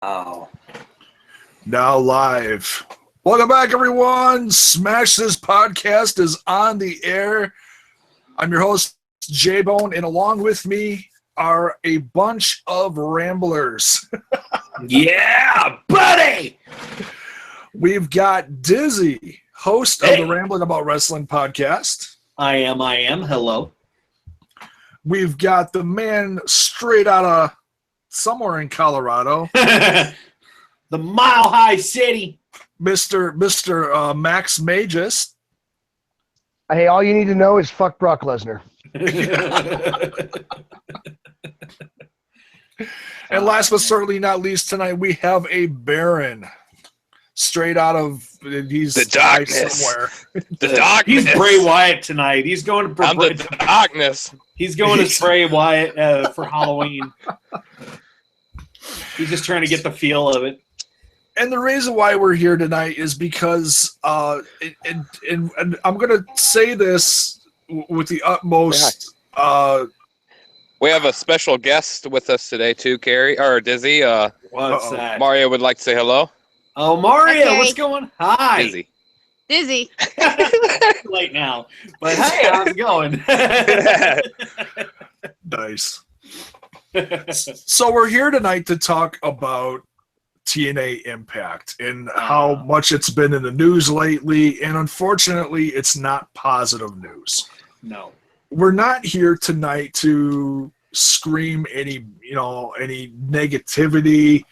Oh. Now live. Welcome back, everyone. Smash This Podcast is on the air. I'm your host, J-Bone, and along with me are a bunch of ramblers. Yeah, buddy! We've got Dizzy, host of the Rambling About Wrestling podcast. I am. Hello. We've got the man straight out of somewhere in Colorado. The Mile High City. Mr. Max Magis. Hey, all you need to know is fuck Brock Lesnar. And last but certainly not least, tonight we have a Baron. Straight out of he's the darkness. Somewhere. The darkness. He's Bray Wyatt tonight. He's going to I'm the darkness. He's going to Bray Wyatt for Halloween. He's just trying to get the feel of it. And the reason why we're here tonight is because, and I'm going to say this with the utmost. We have a special guest with us today too, Carrie or Dizzy. What's that? Mario would like to say hello. Oh, Mario, Okay. what's going on? Hi. Dizzy. Late now. But hey, how's it going? Nice. So we're here tonight to talk about TNA Impact and how much it's been in the news lately, and unfortunately, it's not positive news. No. We're not here tonight to scream any negativity.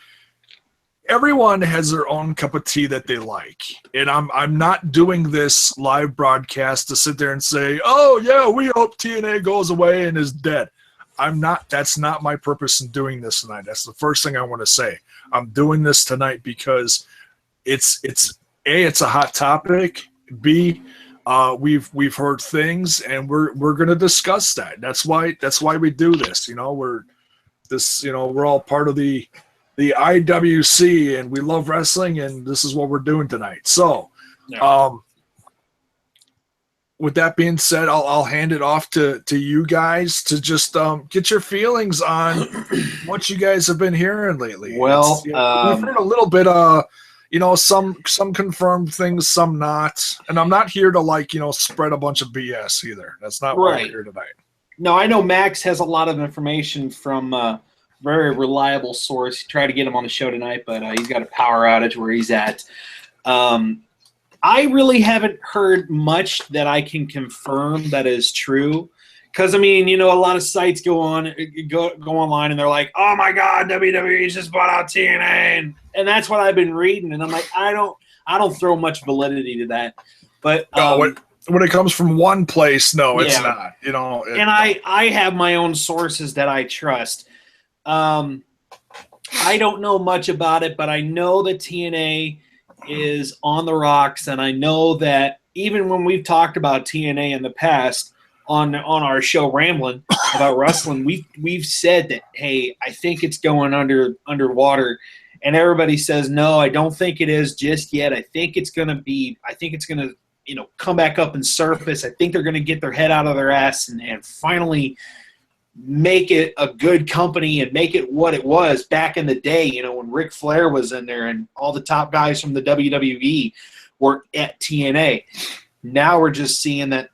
Everyone has their own cup of tea that they like, and I'm not doing this live broadcast to sit there and say, "Oh yeah, we hope TNA goes away and is dead." I'm not. That's not my purpose in doing this tonight. That's the first thing I want to say. I'm doing this tonight because it's a hot topic. B, we've heard things, and we're going to discuss that. That's why we do this. We're all part of the IWC, and we love wrestling, and this is what we're doing tonight. So, with that being said, I'll hand it off to you guys to just get your feelings on what you guys have been hearing lately. Well, we've heard a little bit some confirmed things, some not, and I'm not here to spread a bunch of BS either. That's not why we're here tonight. No, I know Max has a lot of information from a very reliable source. Tried to get him on the show tonight, but he's got a power outage where he's at. I really haven't heard much that I can confirm that is true. Because, a lot of sites go online and they're like, oh, my God, WWE just bought out TNA. And that's what I've been reading. And I'm like, I don't throw much validity to that. But when it comes from one place, no, it's not. And I have my own sources that I trust. I don't know much about it, but I know that TNA is on the rocks, and I know that even when we've talked about TNA in the past on our show Rambling About Wrestling, we've said that, hey, I think it's going underwater, and everybody says no, I don't think it is just yet. I think it's gonna come back up and surface. I think they're gonna get their head out of their ass and finally make it a good company and make it what it was back in the day, when Ric Flair was in there and all the top guys from the WWE were at TNA. Now we're just seeing that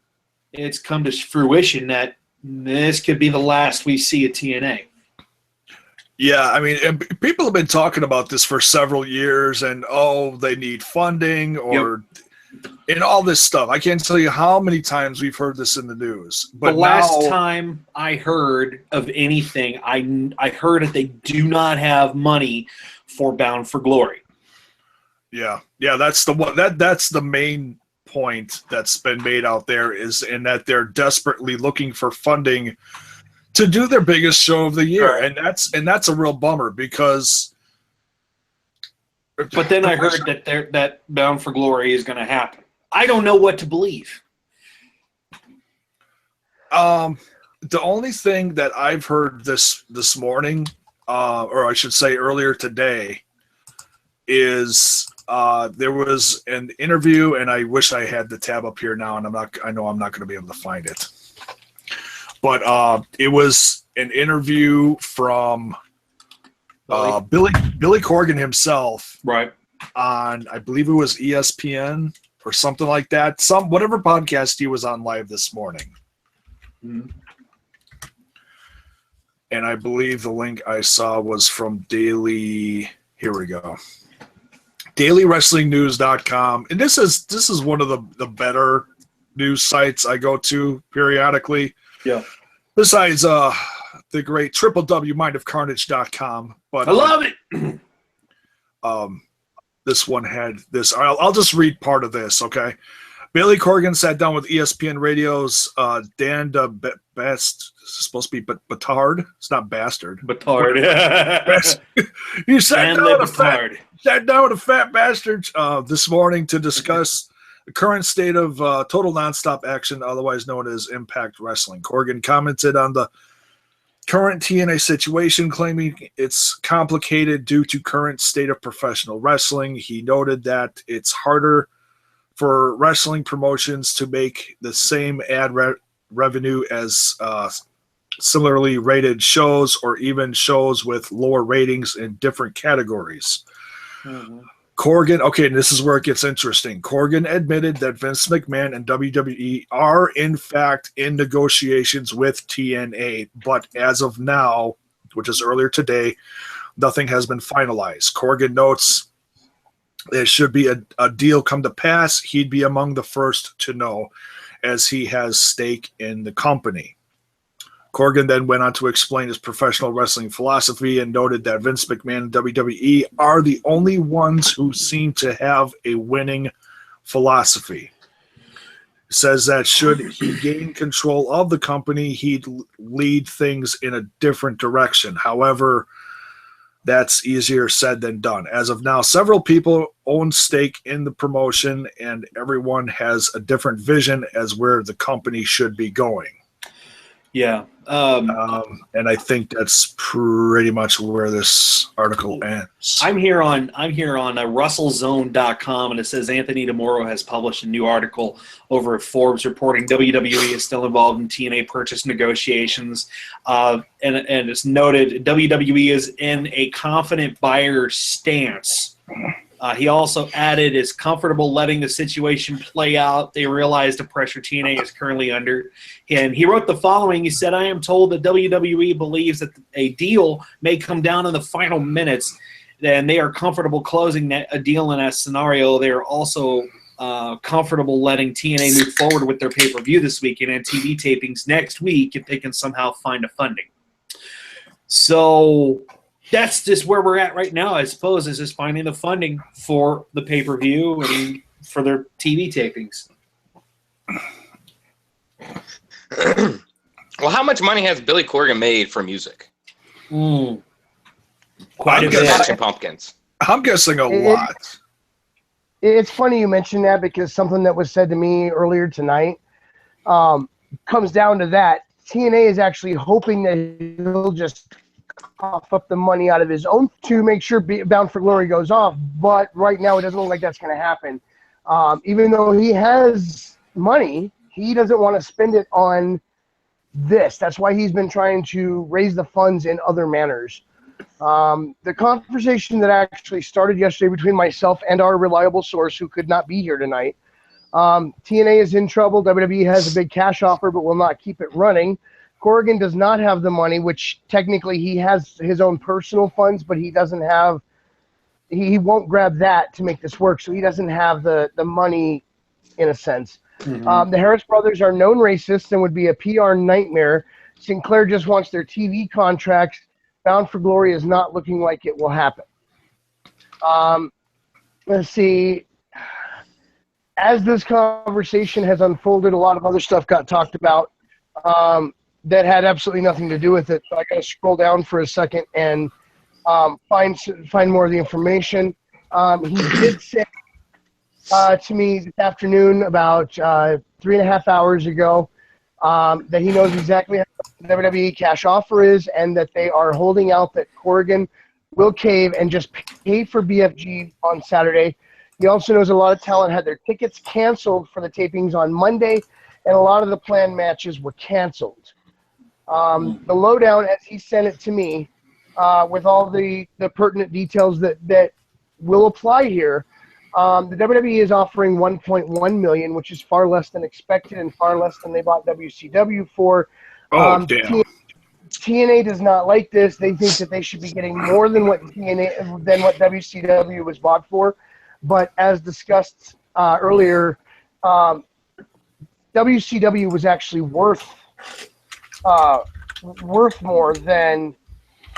it's come to fruition that this could be the last we see at TNA. Yeah, and people have been talking about this for several years, and they need funding and all this stuff. I can't tell you how many times we've heard this in the news. But the last time I heard of anything, I heard that they do not have money for Bound for Glory. Yeah, that's the one. That's the main point that's been made out there, is in that they're desperately looking for funding to do their biggest show of the year, and that's a real bummer because. But then I heard that Bound for Glory is going to happen. I don't know what to believe. The only thing that I've heard this morning, or I should say earlier today, is there was an interview, and I wish I had the tab up here now, and I know I'm not going to be able to find it. But it was an interview from Billy Corgan himself, Right. on, I believe it was ESPN or something like that. Whatever podcast he was on live this morning. Mhm. And I believe the link I saw was from Daily. Here we go. DailyWrestlingNews.com. And this is one of the better news sites I go to periodically. Yeah. Besides the great www.mindofcarnage.com. But I love it. this one had this. I'll just read part of this, okay? Billy Corgan sat down with ESPN Radio's Dan Best, supposed to be Batard. It's not Bastard. Batard. He sat down with Batard. a fat bastard this morning to discuss the current state of total nonstop action, otherwise known as Impact Wrestling. Corgan commented on the current TNA situation, claiming it's complicated due to current state of professional wrestling. He noted that it's harder for wrestling promotions to make the same ad revenue as similarly rated shows or even shows with lower ratings in different categories. Mm-hmm. Corgan, okay, and this is where it gets interesting. Corgan admitted that Vince McMahon and WWE are, in fact, in negotiations with TNA, but as of now, which is earlier today, nothing has been finalized. Corgan notes there should be a deal come to pass. He'd be among the first to know, as he has stake in the company. Corgan then went on to explain his professional wrestling philosophy and noted that Vince McMahon and WWE are the only ones who seem to have a winning philosophy. He says that should he gain control of the company, he'd lead things in a different direction. However, that's easier said than done. As of now, several people own stake in the promotion, and everyone has a different vision as where the company should be going. Yeah. And I think that's pretty much where this article ends. I'm here on russellzone.com, and it says Anthony DeMoro has published a new article over at Forbes reporting WWE is still involved in TNA purchase negotiations. And it's noted WWE is in a confident buyer stance. He also added is comfortable letting the situation play out. They realize the pressure TNA is currently under. And he wrote the following. He said, I am told that WWE believes that a deal may come down in the final minutes, and they are comfortable closing a deal in that scenario. They are also comfortable letting TNA move forward with their pay-per-view this weekend and TV tapings next week if they can somehow find a funding. So that's just where we're at right now, I suppose, is just finding the funding for the pay-per-view and for their TV tapings. Well, how much money has Billy Corgan made for music? Quite a bit. Smashing Pumpkins. I'm guessing a lot. It's funny you mentioned that because something that was said to me earlier tonight comes down to that. TNA is actually hoping that he'll just cough up the money out of his own to make sure Bound for Glory goes off. But right now it doesn't look like that's going to happen. Even though he has money, he doesn't want to spend it on this. That's why he's been trying to raise the funds in other manners. The conversation that actually started yesterday between myself and our reliable source who could not be here tonight. TNA is in trouble. WWE has a big cash offer but will not keep it running. Corgan does not have the money, which technically he has his own personal funds, but he doesn't have – he won't grab that to make this work, so he doesn't have the money in a sense. Mm-hmm. The Harris brothers are known racists and would be a PR nightmare. Sinclair just wants their TV contracts. Bound for Glory is not looking like it will happen. Let's see. As this conversation has unfolded, a lot of other stuff got talked about that had absolutely nothing to do with it. So I got to scroll down for a second and find more of the information. He did say to me this afternoon about 3.5 hours ago that he knows exactly how the WWE cash offer is and that they are holding out that Corgan will cave and just pay for BFG on Saturday. He also knows a lot of talent had their tickets canceled for the tapings on Monday, and a lot of the planned matches were canceled. The lowdown, as he sent it to me, with all the pertinent details that will apply here. The WWE is offering $1.1 million, which is far less than expected and far less than they bought WCW for. Oh, damn. TNA does not like this. They think that they should be getting more than what WCW was bought for. But as discussed earlier, WCW was actually worth more than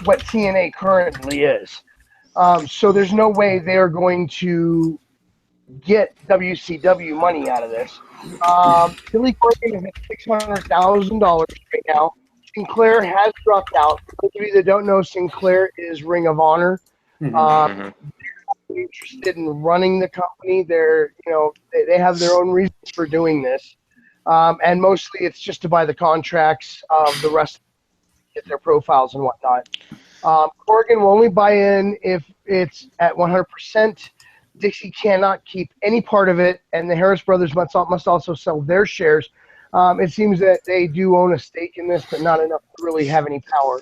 what TNA currently is. So there's no way they're going to get WCW money out of this. Billy Corgan is at $600,000 right now. Sinclair has dropped out. For those of you that don't know, Sinclair is Ring of Honor. They're interested in running the company. They have their own reasons for doing this, and mostly it's just to buy the contracts of the rest, get their profiles and whatnot. Corgan will only buy in if it's at 100%. Dixie cannot keep any part of it, and the Harris brothers must also sell their shares. It seems that they do own a stake in this, but not enough to really have any power.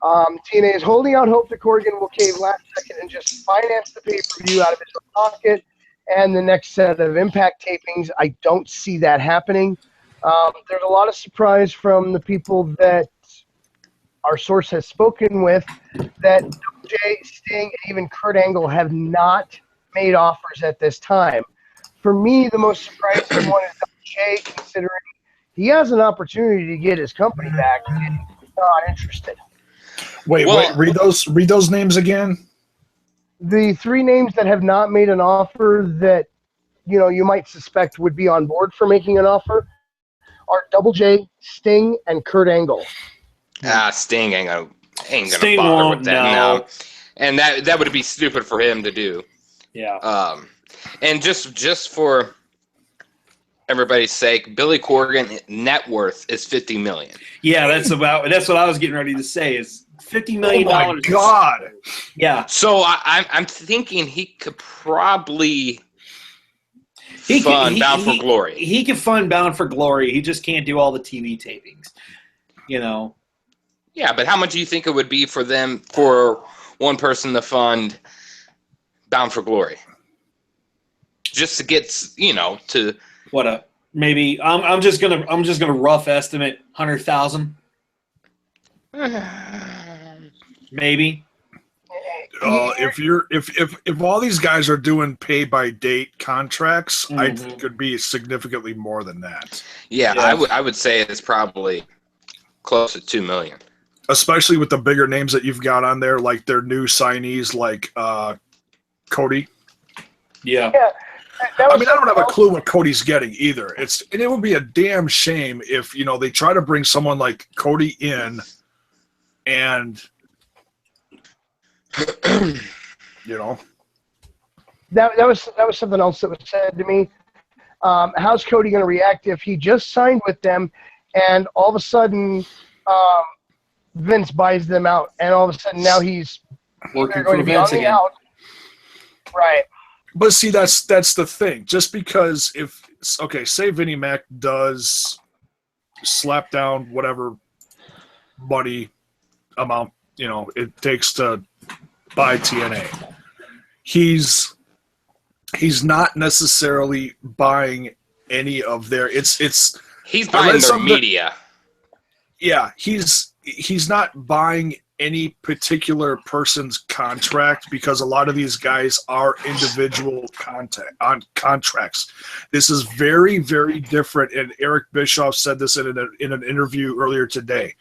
TNA is holding out hope that Corgan will cave last second and just finance the pay-per-view out of his own pocket and the next set of Impact tapings. I don't see that happening. There's a lot of surprise from the people that our source has spoken with that Jay, Sting, and even Kurt Angle have not made offers at this time. For me, the most surprising one is Jay, considering he has an opportunity to get his company back, and he's not interested. Wait, read those names again. The three names that have not made an offer that you might suspect would be on board for making an offer are Double J, Sting, and Kurt Angle. Sting ain't gonna Sting bother won't, with that now, and that would be stupid for him to do. Yeah. And just for everybody's sake, Billy Corgan net worth is $50 million. Yeah, that's what I was getting ready to say. Is $50 million? Oh my God! Yeah. So I'm thinking he could probably fund Bound for Glory. He can fund Bound for Glory. He just can't do all the TV tapings. Yeah, but how much do you think it would be for one person to fund Bound for Glory? Just to get to maybe I'm just gonna rough estimate 100,000. Maybe. If all these guys are doing pay by date contracts, I think it could be significantly more than that. Yeah, I would say it's probably close to $2 million. Especially with the bigger names that you've got on there, like their new signees, like Cody. Yeah. I don't have a clue what Cody's getting either. It would be a damn shame if they try to bring someone like Cody in, and that was something else that was said to me. How's Cody going to react if he just signed with them, and all of a sudden Vince buys them out, and all of a sudden now he's working for Vince again? Out. Right. But see, that's the thing. Just because say Vinnie Mac does slap down whatever money amount it takes to buy TNA, he's not necessarily buying any of their. He's buying their media. Yeah, he's not buying any particular person's contract, because a lot of these guys are individual contracts. This is very, very different, and Eric Bischoff said this in an interview earlier today.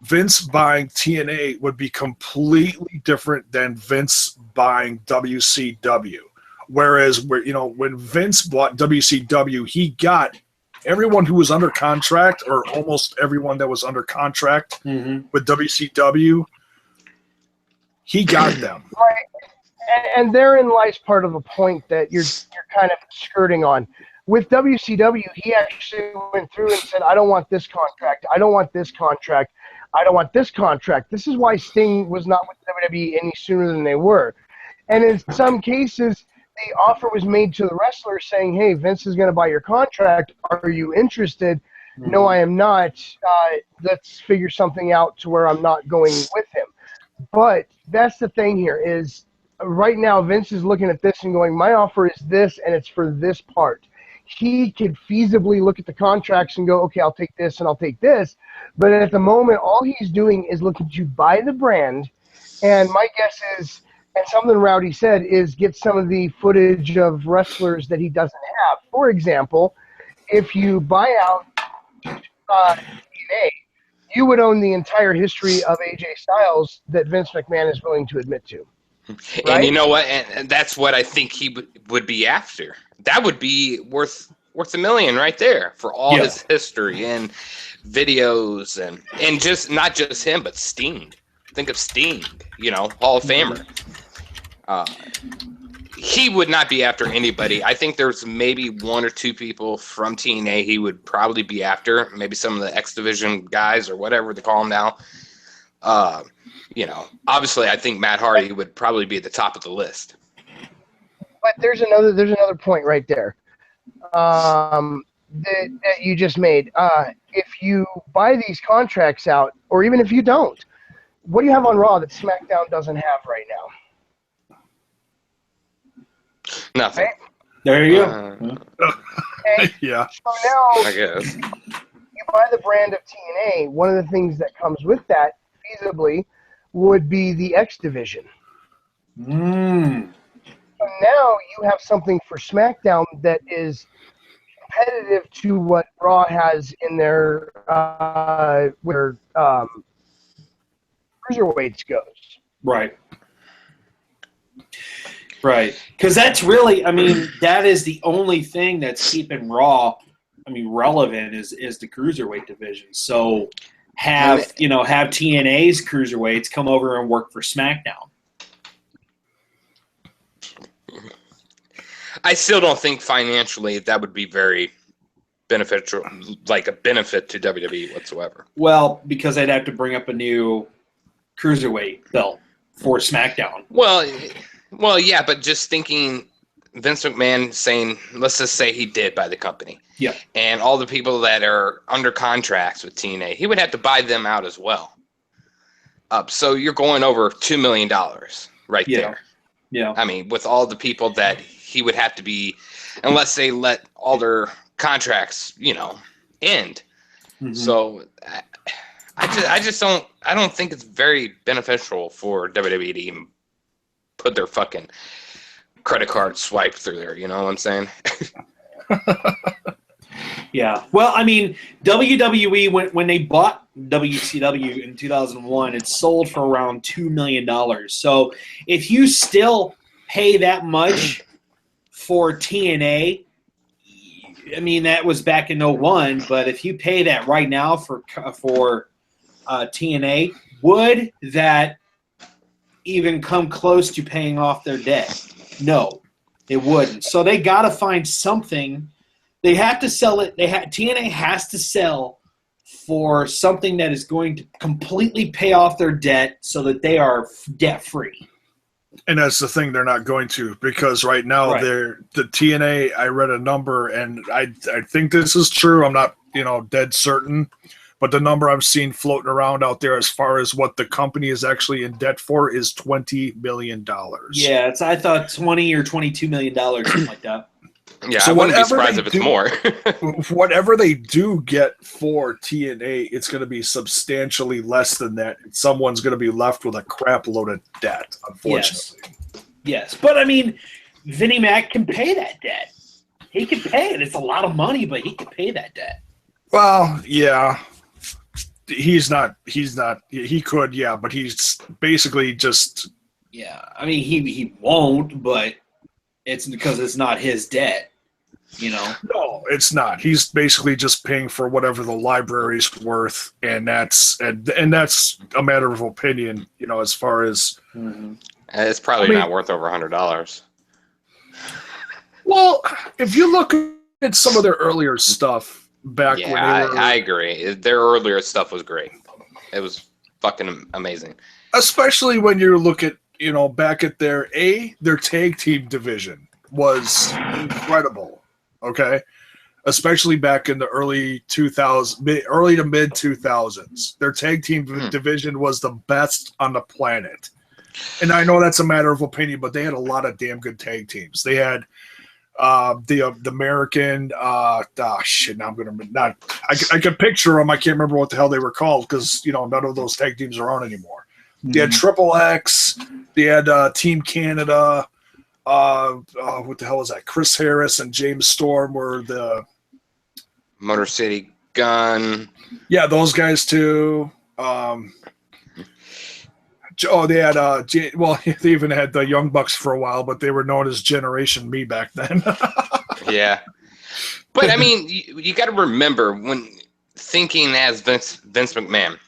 Vince buying TNA would be completely different than Vince buying WCW. Whereas, when Vince bought WCW, he got everyone who was under contract, or almost everyone that was under contract with WCW, he got them. Right. And therein lies part of the point that you're kind of skirting on. With WCW, he actually went through and said, I don't want this contract. I don't want this contract. I don't want this contract. This is why Sting was not with WWE any sooner than they were. And in some cases, the offer was made to the wrestler saying, hey, Vince is going to buy your contract. Are you interested? No, I am not. Let's figure something out to where I'm not going with him. But that's the thing here is right now Vince is looking at this and going, my offer is this, and it's for this part. He could feasibly look at the contracts and go, okay, I'll take this and I'll take this. But at the moment, all he's doing is looking to buy the brand. And my guess is, and something Rowdy said, is get some of the footage of wrestlers that he doesn't have. For example, if you buy out TNA, you would own the entire history of AJ Styles that Vince McMahon is willing to admit to. And right? you know what? And that's what I think he would be after. That would be worth $1 million right there for all his history and videos and just not just him, but Sting. Think of Sting, Hall of Famer. He would not be after anybody. I think there's maybe one or two people from TNA he would probably be after. Maybe some of the X Division guys or whatever they call them now. Obviously, I think Matt Hardy would probably be at the top of the list. But there's another point right there that you just made. If you buy these contracts out, or even if you don't, what do you have on Raw that SmackDown doesn't have right now? Nothing. Right? There you go. Okay? Yeah. So now I guess. you buy the brand of TNA. One of the things that comes with that, feasibly, would be the X Division. So now you have something for SmackDown that is competitive to what Raw has in their where cruiserweights goes. Right. Because that's really, that is the only thing that's keeping Raw, relevant is the cruiserweight division. So have TNA's cruiserweights come over and work for SmackDown. I still don't think financially that would be very beneficial, like a benefit to WWE whatsoever. Well, because they'd have to bring up a new cruiserweight belt for SmackDown. Well, yeah, but just thinking Vince McMahon saying, let's just say he did buy the company. Yeah. And all the people that are under contracts with TNA, he would have to buy them out as well. So you're going over $2 million right there. Yeah. With all the people that he would have to be, unless they let all their contracts, end. Mm-hmm. So I don't think it's very beneficial for WWE to even put their fucking credit card swipe through there. You know what I'm saying? Yeah. Well, WWE, when they bought WCW in 2001, it sold for around $2 million. So if you still pay that much for TNA, that was back in 01, but if you pay that right now for TNA, would that even come close to paying off their debt? No, it wouldn't. So they got to find something. They have to sell it. TNA has to sell for something that is going to completely pay off their debt so that they are debt free. And that's the thing, they're not going to, because right now the TNA, I read a number, and I think this is true. I'm not dead certain, but the number I've seen floating around out there as far as what the company is actually in debt for is $20 million. Yeah, I thought $20 or $22 million, something like that. Yeah, so I wouldn't be surprised if it's more. Whatever they do get for TNA, it's going to be substantially less than that. Someone's going to be left with a crap load of debt, unfortunately. Yes. But, Vinnie Mac can pay that debt. He can pay it. It's a lot of money, but he can pay that debt. Well, yeah. He could, yeah, but he's basically just... Yeah, he won't, but it's because it's not his debt. No, it's not. He's basically just paying for whatever the library's worth, and that's a matter of opinion, as far as. Mm-hmm. It's probably not worth over $100. Well, if you look at some of their earlier stuff back when they were, I agree. Their earlier stuff was great. It was fucking amazing. Especially when you look at back at their tag team division was incredible. Okay, especially back in the early to mid 2000s. Their tag team division was the best on the planet. And I know that's a matter of opinion, but they had a lot of damn good tag teams. They had the American now I'm gonna not I could picture them. I can't remember what the hell they were called because none of those tag teams are on anymore. They had Triple X, they had Team Canada, what the hell was that? Chris Harris and James Storm were the Motor City Gun. Yeah, those guys too. They had they even had the Young Bucks for a while, but they were known as Generation Me back then. Yeah, but I mean, you got to remember when thinking as Vince McMahon,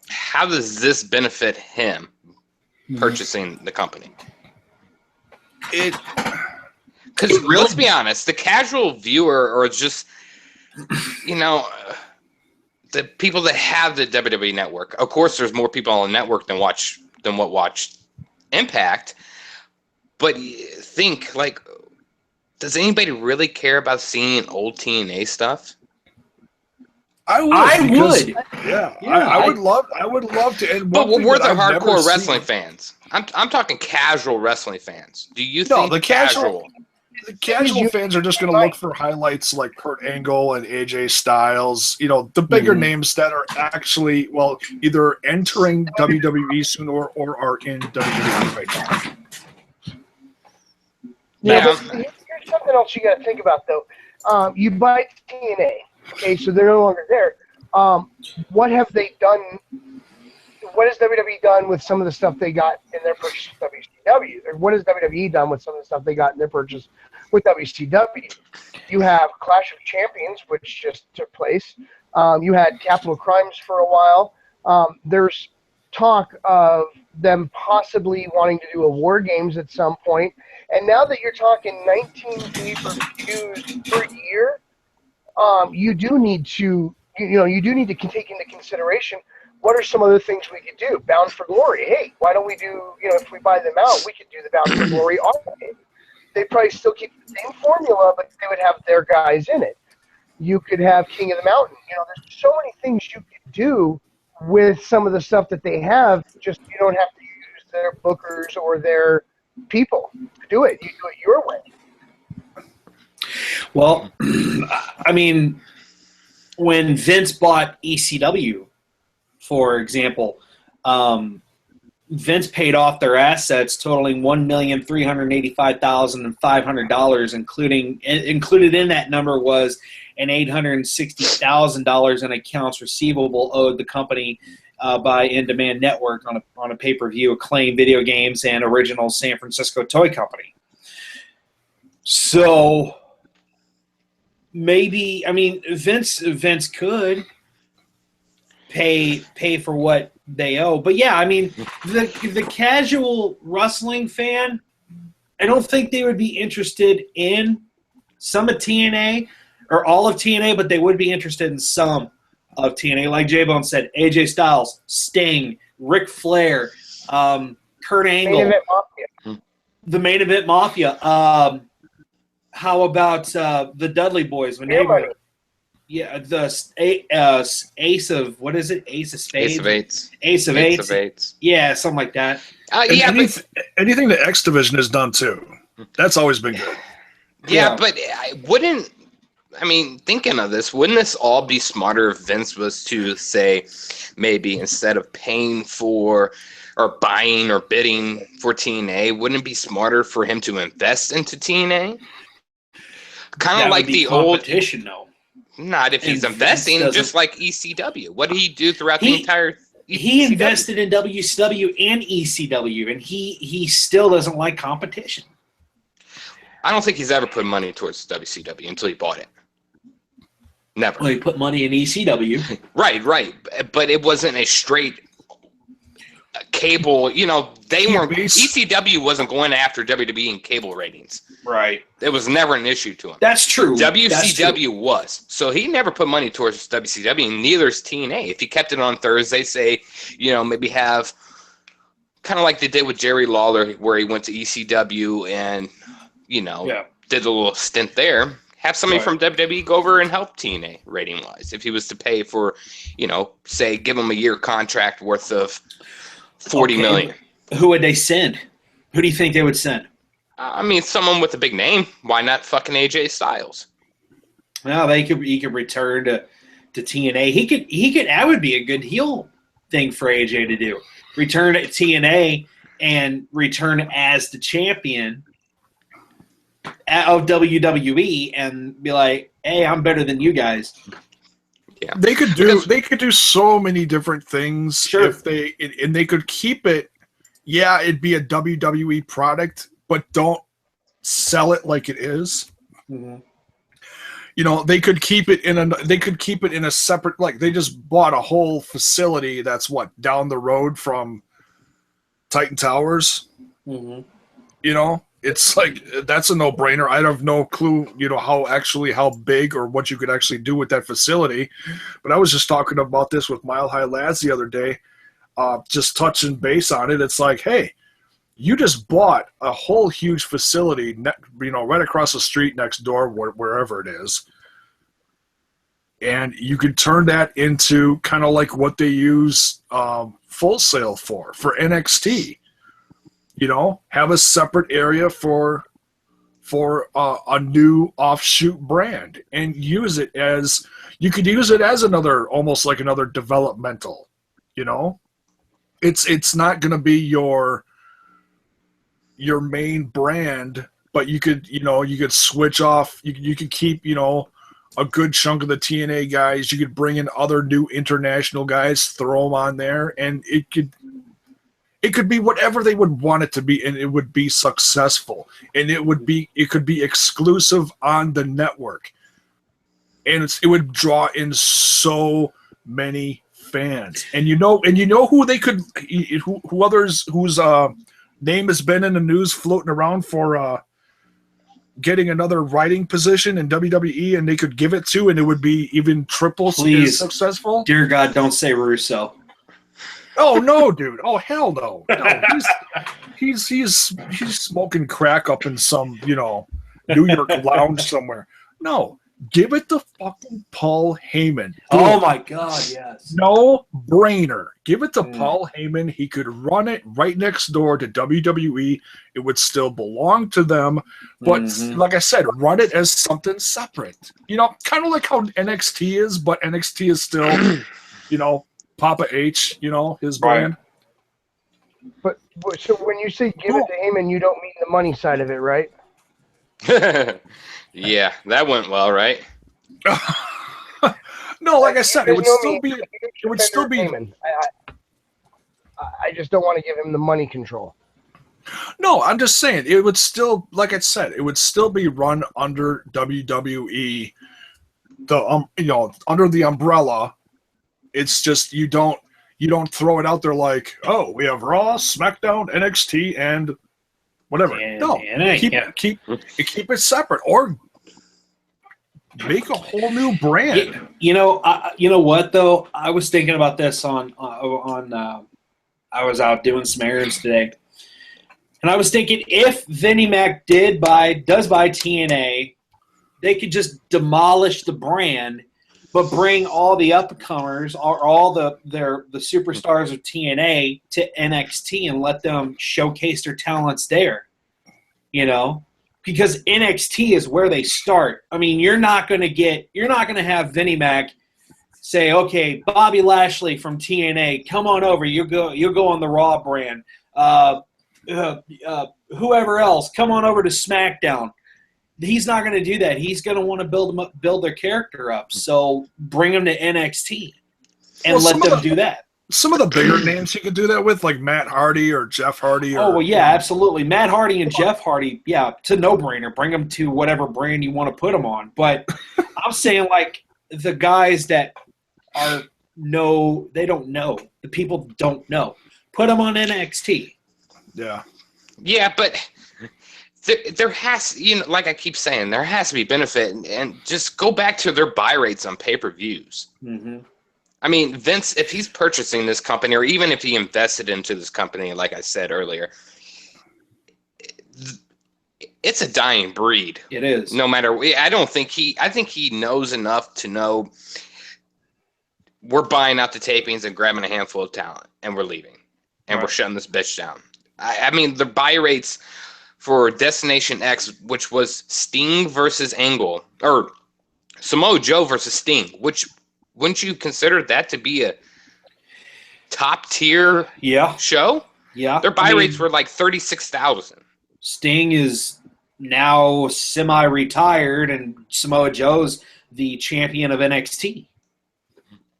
how does this benefit him purchasing the company? Because let's be honest, the casual viewer or just the people that have the WWE Network. Of course, there's more people on the network than what watch Impact. But think, like, does anybody really care about seeing old TNA stuff? I would. Yeah, I would love to. And but we're the hardcore wrestling fans. I'm talking casual wrestling fans. Do you think the casual fans are just going to look for highlights like Kurt Angle and AJ Styles, the bigger names that are actually, either entering WWE soon or are in WWE right now. Yeah, but here's something else you got to think about, though. You buy TNA, okay, so they're no longer there. What have they done? What has WWE done with some of the stuff they got in their purchase with WCW? Or what has WWE done with some of the stuff they got in their purchase with WCW? You have Clash of Champions, which just took place. You had Capital Crimes for a while. There's talk of them possibly wanting to do a War Games at some point. And now that you're talking 19 pay-per-views per year, you do need to take into consideration what are some other things we could do. Bound for Glory. Hey, why don't we do, if we buy them out, we could do the Bound for Glory automated. They probably still keep the same formula, but they would have their guys in it. You could have King of the Mountain. There's so many things you could do with some of the stuff that they have. Just you don't have to use their bookers or their people to do it. You do it your way. Well, I mean, when Vince bought ECW, for example, Vince paid off their assets totaling $1,385,500, included in that number was an $860,000 in accounts receivable owed the company by In Demand Network on a pay-per-view, Acclaim Video Games, and Original San Francisco Toy Company. So maybe, Vince could pay for what they owe. But yeah, the casual wrestling fan, I don't think they would be interested in some of TNA or all of TNA, but they would be interested in some of TNA. Like J-Bone said, AJ Styles, Sting, Ric Flair, Kurt Angle, the Main Event Mafia. How about the Dudley Boys when they were? Yeah, the Ace of what is it? Ace of Spades. Ace of Eights. Ace of Eights. Yeah, something like that. Anything the X Division has done too. That's always been good. Yeah, but thinking of this, wouldn't this all be smarter if Vince was to say, maybe instead of paying for or buying or bidding for TNA, wouldn't it be smarter for him to invest into TNA? Kind of like the old competition, though. Not if he's investing, just like ECW. What did he do throughout the entire? He invested in WCW and ECW, and he still doesn't like competition. I don't think he's ever put money towards WCW until he bought it. Never. Well, he put money in ECW. Right. But it wasn't a straight cable. They weren't. ECW wasn't going after WWE in cable ratings. Right. It was never an issue to him. That's true. WCW was. So he never put money towards WCW, and neither is TNA. If he kept it on Thursday, say, maybe have kind of like they did with Jerry Lawler, where he went to ECW and, did a little stint there. Have somebody Right. from WWE go over and help TNA rating wise. If he was to pay for, say, give him a year contract worth of $40 million. Who would they send? Who do you think they would send? I mean, someone with a big name. Why not fucking AJ Styles? Well, he could return to TNA. He could. That would be a good heel thing for AJ to do. Return at TNA and return as the champion of WWE and be like, "Hey, I'm better than you guys." Yeah, They could do so many different things Sure. if they could keep it. Yeah, it'd be a WWE product, but don't sell it like it is. Mm-hmm. They could keep it in a separate, like they just bought a whole facility that's down the road from Titan Towers. Mm-hmm. It's like that's a no-brainer. I have no clue, how big or what you could actually do with that facility. But I was just talking about this with Mile High Lads the other day, just touching base on it. It's like, hey, you just bought a whole huge facility, right across the street next door, wherever it is. And you could turn that into kind of like what they use Full Sail for NXT. Have a separate area for a new offshoot brand and use it as another, almost like another developmental. It's not going to be your main brand, but you could switch off. You could keep a good chunk of the TNA guys. You could bring in other new international guys, throw them on there, and it could be whatever they would want it to be, and it would be successful. And it could be exclusive on the network, and it would draw in so many fans. And who they could, who others whose name has been in the news floating around for getting another writing position in WWE, and they could give it to, and it would be even triple as successful. Dear God, don't say Russo. Oh no, dude! Oh hell no! No, he's smoking crack up in some New York lounge somewhere. No, give it to fucking Paul Heyman. Oh my God, yes. No brainer. Give it to Paul Heyman. He could run it right next door to WWE. It would still belong to them, but like I said, run it as something separate. Kind of like how NXT is, but NXT is still, Papa H, his brand. But so when you say give it to Heyman, you don't mean the money side of it, right? Yeah, that went well, right? No, like I said, it would still be. Heyman. I just don't want to give him the money control. No, I'm just saying it would still, like I said, it would still be run under WWE, under the umbrella. It's just you don't throw it out there like, oh, we have Raw, SmackDown, NXT, and whatever. No, keep it separate or make a whole new brand. You know what though? I was thinking about this on I was out doing some errands today, and I was thinking if Vinnie Mac does buy TNA, they could just demolish the brand. But bring all the up-and-comers or all the superstars of TNA to NXT and let them showcase their talents there. Because NXT is where they start. I mean, you're not going to have Vinnie Mac say, "Okay, Bobby Lashley from TNA, come on over. You'll go on the Raw brand. Whoever else, come on over to SmackDown." He's not going to do that. He's going to want to build their character up. So bring them to NXT and let them do that. Some of the bigger names you could do that with, like Matt Hardy or Jeff Hardy. Absolutely. Matt Hardy and Jeff Hardy, it's a no-brainer. Bring them to whatever brand you want to put them on. But I'm saying, like, the guys that they don't know. The people don't know. Put them on NXT. Yeah. Yeah, but there has, like I keep saying, there has to be benefit, and just go back to their buy rates on pay-per-views. Mm-hmm. I mean, Vince, if he's purchasing this company, or even if he invested into this company, like I said earlier, it's a dying breed. It is. No matter, I think he knows enough to know we're buying out the tapings and grabbing a handful of talent, and we're leaving, and we're shutting this bitch down. I mean, the buy rates for Destination X, which was Sting versus Angle, or Samoa Joe versus Sting, which wouldn't you consider that to be a top tier show? Yeah. Their buy rates were like 36,000. Sting is now semi-retired, and Samoa Joe's the champion of NXT.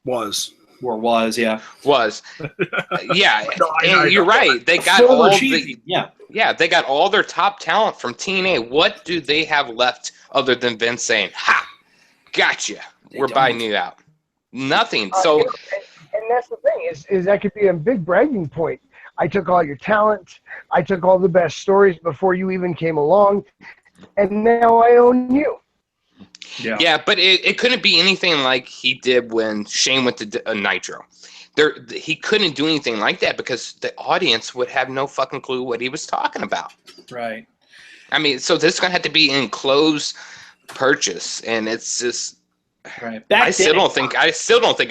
Was. Yeah. Yeah, No, and you're right. They got Silver all cheesy. they got all their top talent from TNA. What do they have left other than Vince saying, "Ha, gotcha, we're buying you out"? Nothing. So, and that's the thing is that could be a big bragging point. I took all your talent. I took all the best stories before you even came along, and now I own you. Yeah, but it couldn't be anything like he did when Shane went to Nitro. He couldn't do anything like that because the audience would have no fucking clue what he was talking about. Right. I mean, so this is going to have to be in closed purchase, and it's just. Right. I still don't think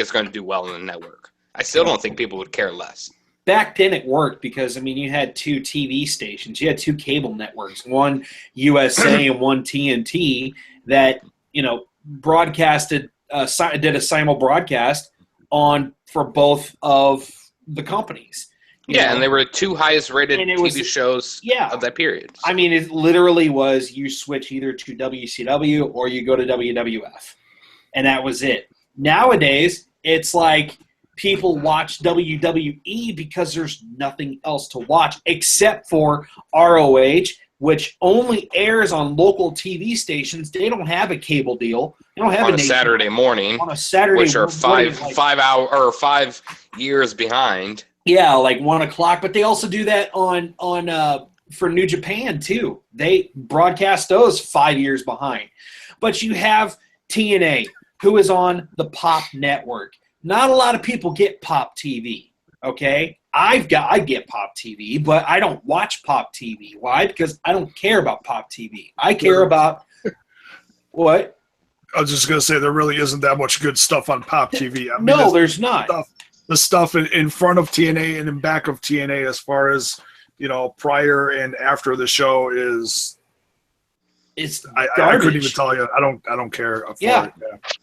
it's going to do well on the network. I still don't think people would care less. Back then it worked because, I mean, you had 2 TV stations. You had 2 cable networks, one USA and one TNT that, broadcasted, did a simul broadcast for both of the companies. And they were 2 highest rated TV shows Yeah. of that period. So. I mean, it literally was you switch either to WCW or you go to WWF. And that was it. Nowadays, it's like people watch WWE because there's nothing else to watch except for ROH, which only airs on local TV stations. They don't have a cable deal. They don't have on a Saturday morning. On a Saturday which are morning, 5 years behind. Yeah, like 1 o'clock. But they also do that on for New Japan too. They broadcast those 5 years behind. But you have TNA, who is on the Pop Network. Not a lot of people get Pop TV, okay? I get Pop TV, but I don't watch Pop TV. Why? Because I don't care about Pop TV. I care about what? I was just going to say there really isn't that much good stuff on Pop TV. I mean, no, there's not. The stuff in front of TNA and in back of TNA as far as, prior and after the show is... I couldn't even tell you. I don't care. For it.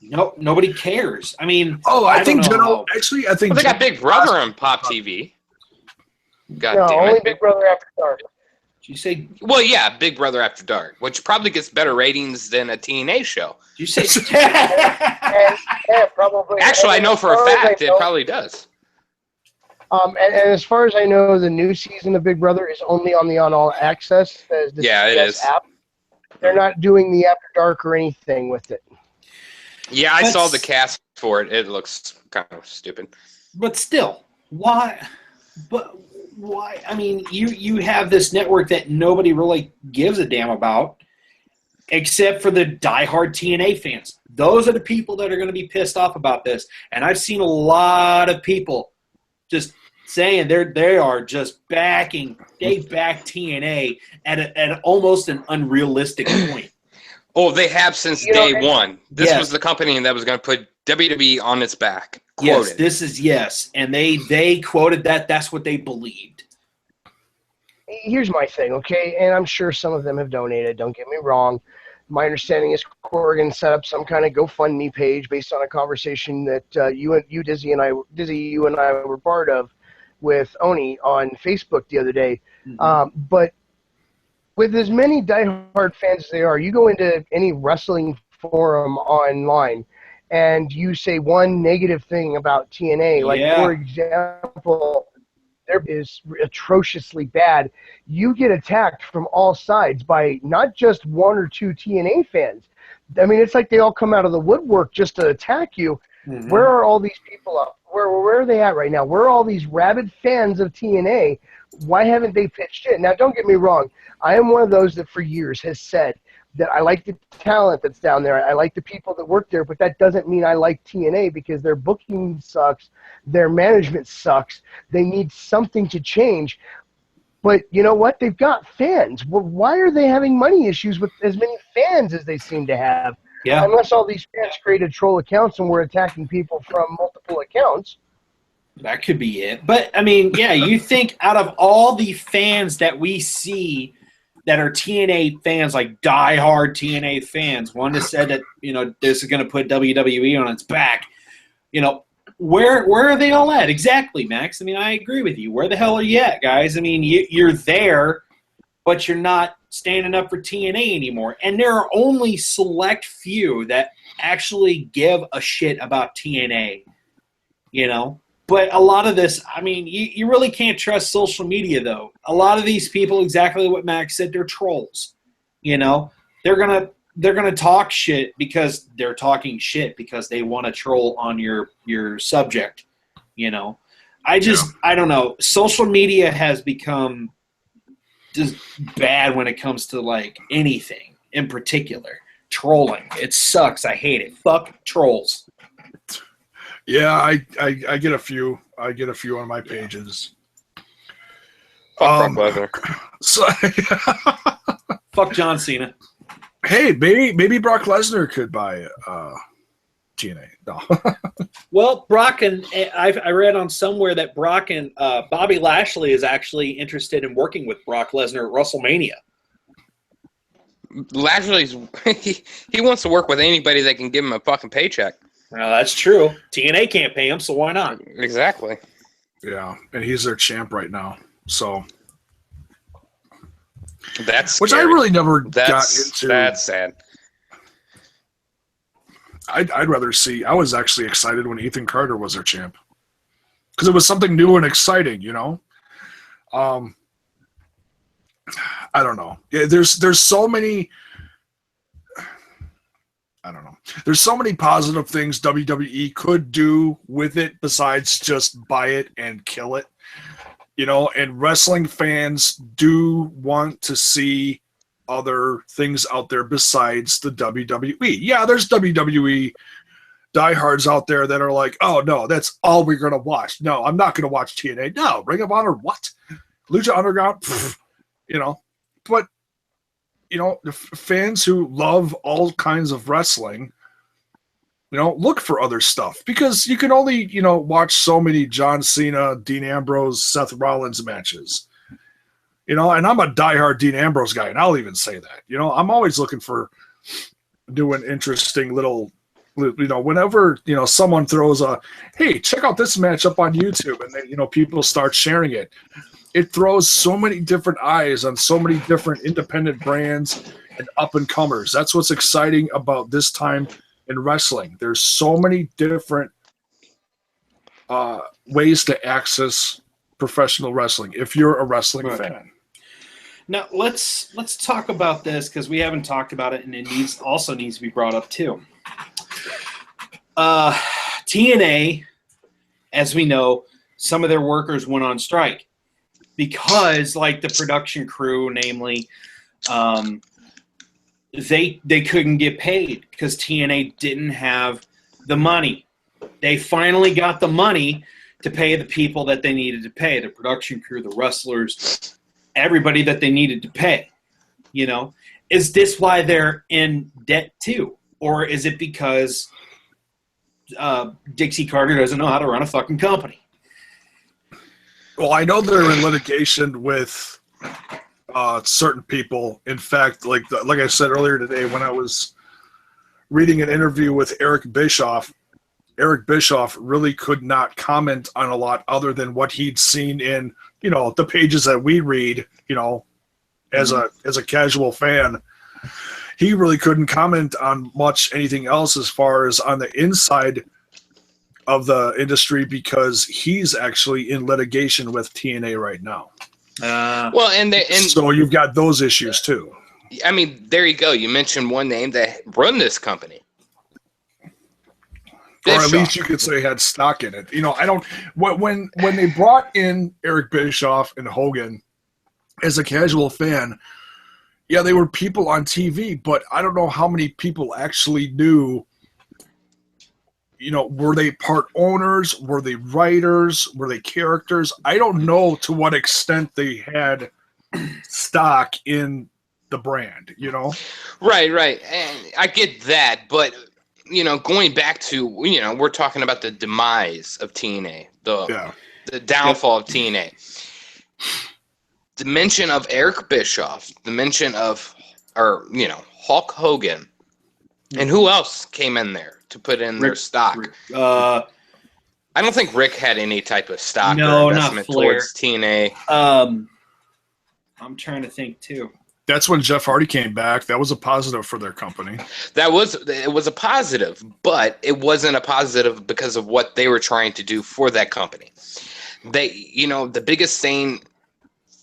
No, nobody cares. I mean, I think General. Actually, I think they got Big Brother on Pop TV. God damn it! Only Big Brother After Dark. Did you say? Well, yeah, Big Brother After Dark, which probably gets better ratings than a TNA show. Did you say? Probably. Actually, I know for a fact it probably does. And as far as I know, the new season of Big Brother is only on the On All Access. It is. App. They're not doing the After Dark or anything with it. Yeah, I saw the cast for it. It looks kind of stupid. But still, why? But why? I mean, you have this network that nobody really gives a damn about, except for the diehard TNA fans. Those are the people that are going to be pissed off about this. And I've seen a lot of people just saying they are just backing. They back TNA at almost an unrealistic point. Oh, they have since day one. This was the company that was going to put WWE on its back. Quoted. Yes, and they quoted that. That's what they believed. Here's my thing, okay? And I'm sure some of them have donated. Don't get me wrong. My understanding is Corrigan set up some kind of GoFundMe page based on a conversation that Dizzy, you and I were part of with Oni on Facebook the other day. Mm-hmm. But with as many diehard fans as they are, you go into any wrestling forum online and you say one negative thing about TNA, for example, there is atrociously bad. You get attacked from all sides by not just 1 or 2 TNA fans. I mean, it's like they all come out of the woodwork just to attack you. Mm-hmm. Where are all these people up? Where are they at right now? Where are all these rabid fans of TNA? Why haven't they pitched in? Now, don't get me wrong. I am one of those that for years has said that I like the talent that's down there. I like the people that work there, but that doesn't mean I like TNA because their booking sucks. Their management sucks. They need something to change. But you know what? They've got fans. Well, why are they having money issues with as many fans as they seem to have? Yeah. Unless all these fans created troll accounts and were attacking people from multiple accounts. That could be it. But, I mean, yeah, you think out of all the fans that we see that are TNA fans, like diehard TNA fans, one has said that, you know, this is going to put WWE on its back. You know, where are they all at? Exactly, Max. I mean, I agree with you. Where the hell are you at, guys? I mean, you're there, but you're not standing up for TNA anymore. And there are only select few that actually give a shit about TNA, you know? But a lot of this, I mean, you really can't trust social media, though. A lot of these people, exactly what Max said, they're trolls. You know, they're gonna talk shit because they're talking shit because they want to troll on your subject. You know, I don't know. Social media has become just bad when it comes to like anything in particular. Trolling, it sucks. I hate it. Fuck trolls. Yeah, I get a few. I get a few on my pages. Fuck Brock Lesnar. So, Fuck John Cena. hey, maybe Brock Lesnar could buy TNA. No. Well, Brock and I read on somewhere that Brock and Bobby Lashley is actually interested in working with Brock Lesnar at WrestleMania. Lashley's he wants to work with anybody that can give him a fucking paycheck. Well, that's true. TNA can't pay him, so why not? Exactly. Yeah, and he's their champ right now. So that's which scary. I really never got into. That's sad. I'd rather see. I was actually excited when Ethan Carter was their champ because it was something new and exciting, you know. I don't know. Yeah, there's so many. I don't know. There's so many positive things WWE could do with it besides just buy it and kill it. You know, and wrestling fans do want to see other things out there besides the WWE. Yeah, there's WWE diehards out there that are like, oh, no, that's all we're going to watch. No, I'm not going to watch TNA. No, Ring of Honor, what? Lucha Underground? Pfft, you know, but you know, the fans who love all kinds of wrestling, you know, look for other stuff because you can only, you know, watch so many John Cena, Dean Ambrose, Seth Rollins matches. You know, and I'm a diehard Dean Ambrose guy, and I'll even say that. You know, I'm always looking for new and interesting little, you know, whenever, you know, someone throws a, hey, check out this match up on YouTube, and then, you know, people start sharing it. It throws so many different eyes on so many different independent brands and up-and-comers. That's what's exciting about this time in wrestling. There's so many different ways to access professional wrestling if you're a wrestling fan. Now let's talk about this because we haven't talked about it, and it also needs to be brought up too. TNA, as we know, some of their workers went on strike because, like the production crew, namely, they couldn't get paid because TNA didn't have the money. They finally got the money to pay the people that they needed to pay, the production crew, the wrestlers, everybody that they needed to pay. You know, is this why they're in debt too? Or is it because Dixie Carter doesn't know how to run a fucking company? Well, I know they're in litigation with certain people. In fact, like I said earlier today when I was reading an interview with Eric Bischoff really could not comment on a lot other than what he'd seen in, you know, the pages that we read, you know, as a casual fan. He really couldn't comment on much anything else as far as on the inside of the industry because he's actually in litigation with TNA right now. Well, and so you've got those issues too. I mean, there you go. You mentioned one name that run this company. Bischoff. Or at least you could say had stock in it. You know, I don't. When they brought in Eric Bischoff and Hogan, as a casual fan, yeah, they were people on TV, but I don't know how many people actually knew were they part owners? Were they writers? Were they characters? I don't know to what extent they had stock in the brand, Right. And I get that, but going back to, we're talking about the demise of TNA, the downfall of TNA. The mention of Eric Bischoff, the mention of, Hulk Hogan, and who else came in there to put in their stock? I don't think Rick had any type of stock or investment towards TNA. I'm trying to think too. That's when Jeff Hardy came back. That was a positive for their company. It was a positive, but it wasn't a positive because of what they were trying to do for that company. They, the biggest thing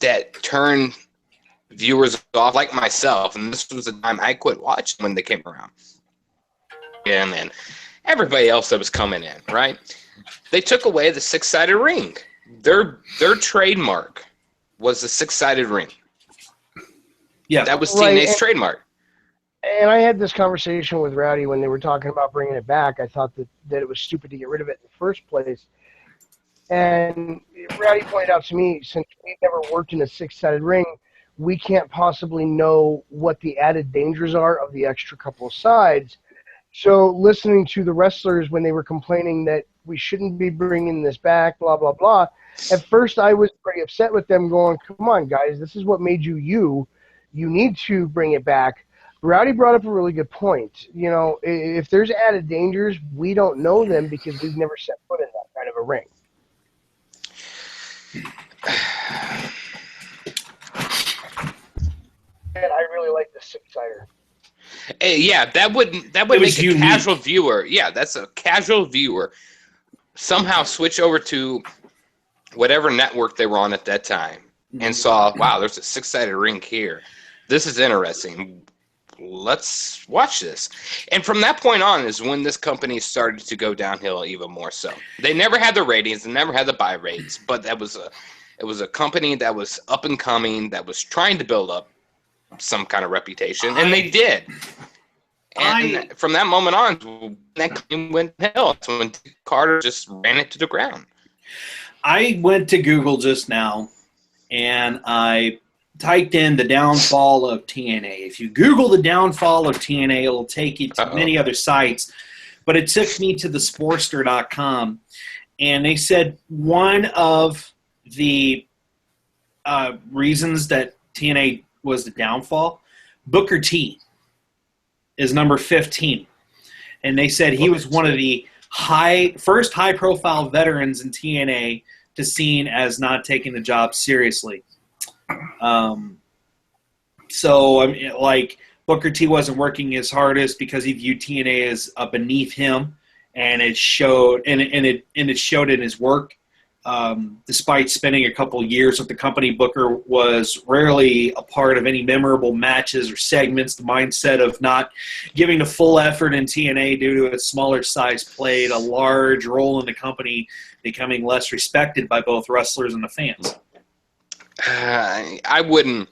that turned viewers off, like myself, and this was the time I quit watching when they came around. And then everybody else that was coming in, right? They took away the six-sided ring. Their trademark was the six-sided ring. Yeah, that was TNA's trademark. And I had this conversation with Rowdy when they were talking about bringing it back. I thought that it was stupid to get rid of it in the first place. And Rowdy pointed out to me, since we've never worked in a six-sided ring, we can't possibly know what the added dangers are of the extra couple of sides. So listening to the wrestlers when they were complaining that we shouldn't be bringing this back, blah, blah, blah, at first I was pretty upset with them going, come on, guys, this is what made you you. You need to bring it back. Rowdy brought up a really good point. If there's added dangers, we don't know them because we've never set foot in that kind of a ring. And I really like the six-sider. Yeah, that would make a casual viewer. Yeah, that's a casual viewer. Somehow switch over to whatever network they were on at that time and saw, wow, there's a six-sided ring here. This is interesting. Let's watch this. And from that point on is when this company started to go downhill even more so. They never had the ratings, they never had the buy rates, but it was a company that was up and coming, that was trying to build up some kind of reputation, and they did. And from that moment on, that company went to hell. That's when Carter just ran it to the ground. I went to Google just now, and I typed in the downfall of TNA. If you Google the downfall of TNA, it'll take you to many other sites. But it took me to the Sportster.com, and they said one of the reasons that TNA was the downfall, Booker T is number 15. And they said he was one of the first high-profile veterans in TNA to seen as not taking the job seriously. So I mean, like, Booker T wasn't working his hardest because he viewed TNA as beneath him, and it showed. And it showed in his work. Despite spending a couple years with the company, Booker was rarely a part of any memorable matches or segments. The mindset of not giving the full effort in TNA due to its smaller size played a large role in the company becoming less respected by both wrestlers and the fans. I wouldn't.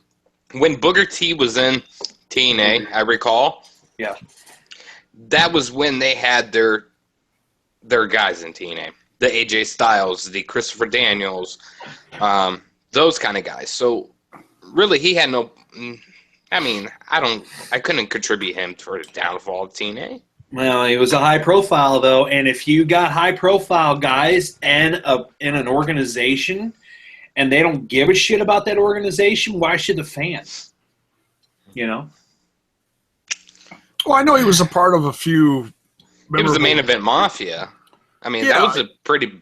When Booker T was in TNA, I recall. Yeah. That was when they had their guys in TNA. The AJ Styles, the Christopher Daniels, those kind of guys. So really, he had no. I mean, I couldn't contribute him for the downfall of TNA. Well, he was a high profile though, and if you got high profile guys and in an organization, and they don't give a shit about that organization, why should the fans? Well, I know he was a part of a few. He was the Main Event Mafia. I mean, that was a pretty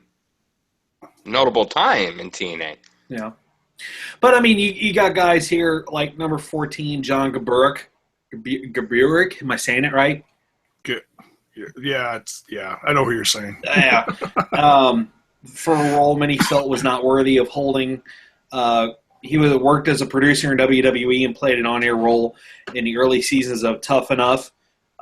notable time in TNA. Yeah. But, I mean, you got guys here like number 14, John Gaburek. Am I saying it right? Good. Yeah, I know who you're saying. Yeah. For a role many felt was not worthy of holding. He worked as a producer in WWE and played an on-air role in the early seasons of Tough Enough.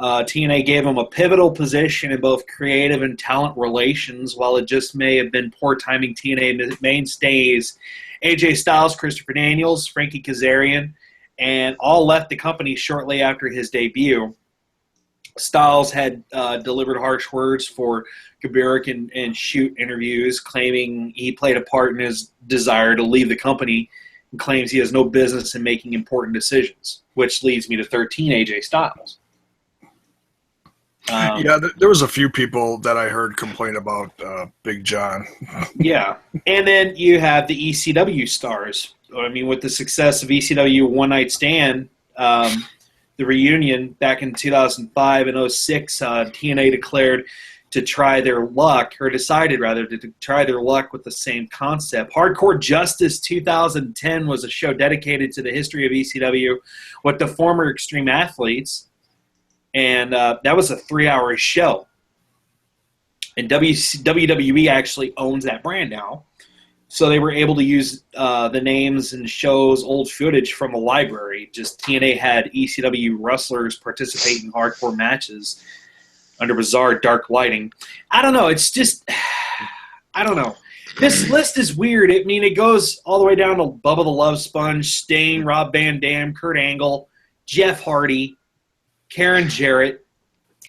TNA gave him a pivotal position in both creative and talent relations. While it just may have been poor timing, TNA mainstays AJ Styles, Christopher Daniels, Frankie Kazarian, and all left the company shortly after his debut. Styles had delivered harsh words for Gaborik and shoot interviews, claiming he played a part in his desire to leave the company, and claims he has no business in making important decisions, which leads me to 13, AJ Styles. There was a few people that I heard complain about Big John. Yeah, and then you have the ECW stars. I mean, with the success of ECW One Night Stand, the reunion back in 2005 and 06, TNA declared to try their luck, or decided rather to try their luck with the same concept. Hardcore Justice 2010 was a show dedicated to the history of ECW with the former Extreme Athletes. And that was a 3-hour show. And WWE actually owns that brand now. So they were able to use the names and shows, old footage from a library. Just TNA had ECW wrestlers participate in hardcore matches under bizarre dark lighting. I don't know. It's just, I don't know. This list is weird. I mean, it goes all the way down to Bubba the Love Sponge, Sting, Rob Van Dam, Kurt Angle, Jeff Hardy, Karen Jarrett.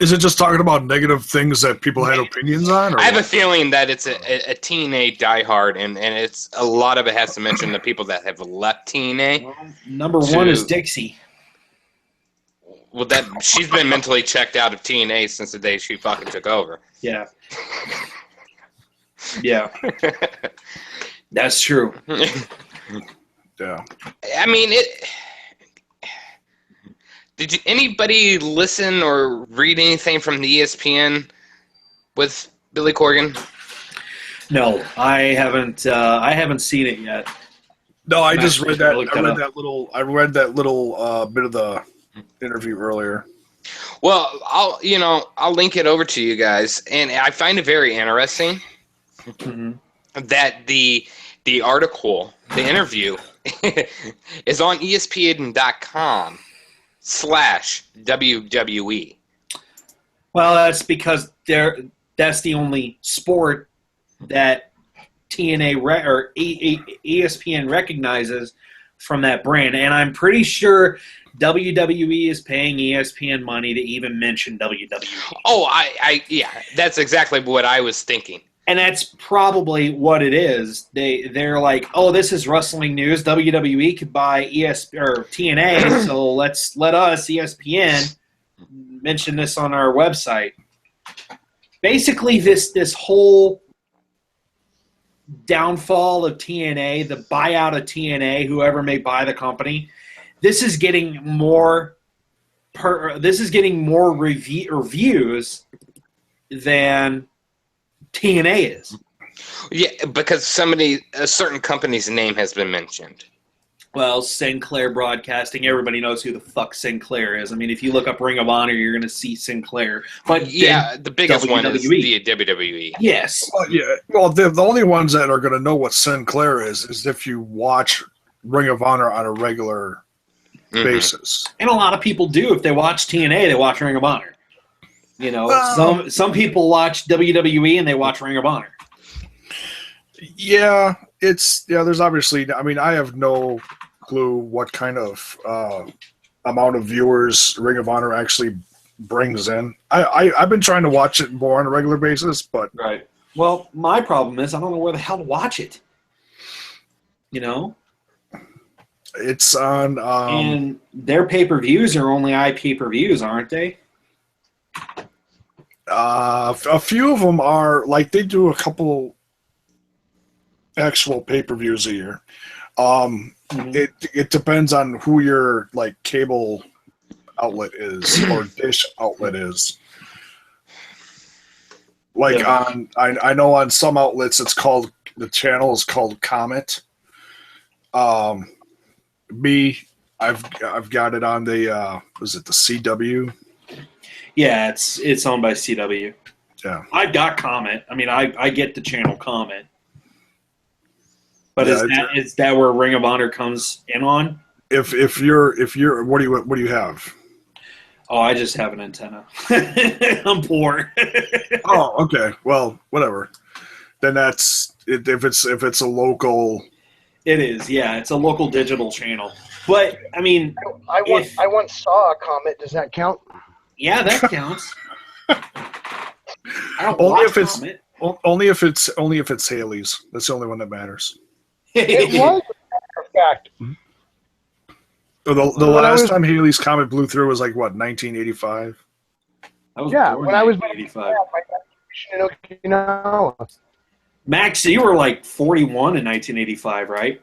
Is it just talking about negative things that people had opinions on? Or I have a feeling that it's a TNA diehard, and it's a lot of it has to mention the people that have left TNA. Well, number one is Dixie. Well, she's been mentally checked out of TNA since the day she fucking took over. Yeah. Yeah. That's true. Yeah. I mean, Did anybody listen or read anything from the ESPN with Billy Corgan? No, I haven't. I haven't seen it yet. No, I just read that. I read that little bit of the interview earlier. Well, I'll link it over to you guys, and I find it very interesting that the article, the interview, is on ESPN.com/WWE. Well, that's because that's the only sport that TNA or ESPN recognizes from that brand, and I'm pretty sure WWE is paying ESPN money to even mention WWE. Oh, yeah, that's exactly what I was thinking. And that's probably what it is. They're like, oh, this is wrestling news. WWE could buy TNA, so let us, ESPN, mention this on our website. Basically, this whole downfall of TNA, the buyout of TNA, whoever may buy the company, this is getting more reviews than TNA is. Yeah, because a certain company's name has been mentioned. Well, Sinclair Broadcasting, everybody knows who the fuck Sinclair is. I mean, if you look up Ring of Honor, you're going to see Sinclair. But yeah, the biggest one is the WWE. Yes. Well, the only ones that are going to know what Sinclair is if you watch Ring of Honor on a regular basis. And a lot of people do. If they watch TNA, they watch Ring of Honor. You know, some people watch WWE and they watch Ring of Honor. Yeah, there's obviously, I mean, I have no clue what kind of amount of viewers Ring of Honor actually brings in. I've been trying to watch it more on a regular basis, but... Right. Well, my problem is I don't know where the hell to watch it. You know? It's on... and their pay-per-views are only pay-per-views, aren't they? A few of them are, like, they do a couple actual pay-per-views a year. It depends on who your, like, cable outlet is or dish outlet is. Like, I know on some outlets the channel is called Comet. I've got it on the was it the CW? Yeah, it's owned by CW. Yeah, I've got Comet. I mean, I get the channel Comet. But is that where Ring of Honor comes in on? If you're what do you have? Oh, I just have an antenna. I'm poor. Oh, okay. Well, whatever. Then that's it. If it's a local. It is, yeah. It's a local digital channel. But I mean, I once saw a Comet. Does that count? Yeah, that counts. I don't Only watch if it's Comet. only if it's Haley's. That's the only one that matters. It was, as a matter of fact. The When I last was- time Haley's Comet blew through was like what, 1985? I was Yeah, born when in I was 1985. in Okinawa. Max, you were like 41 in 1985, right?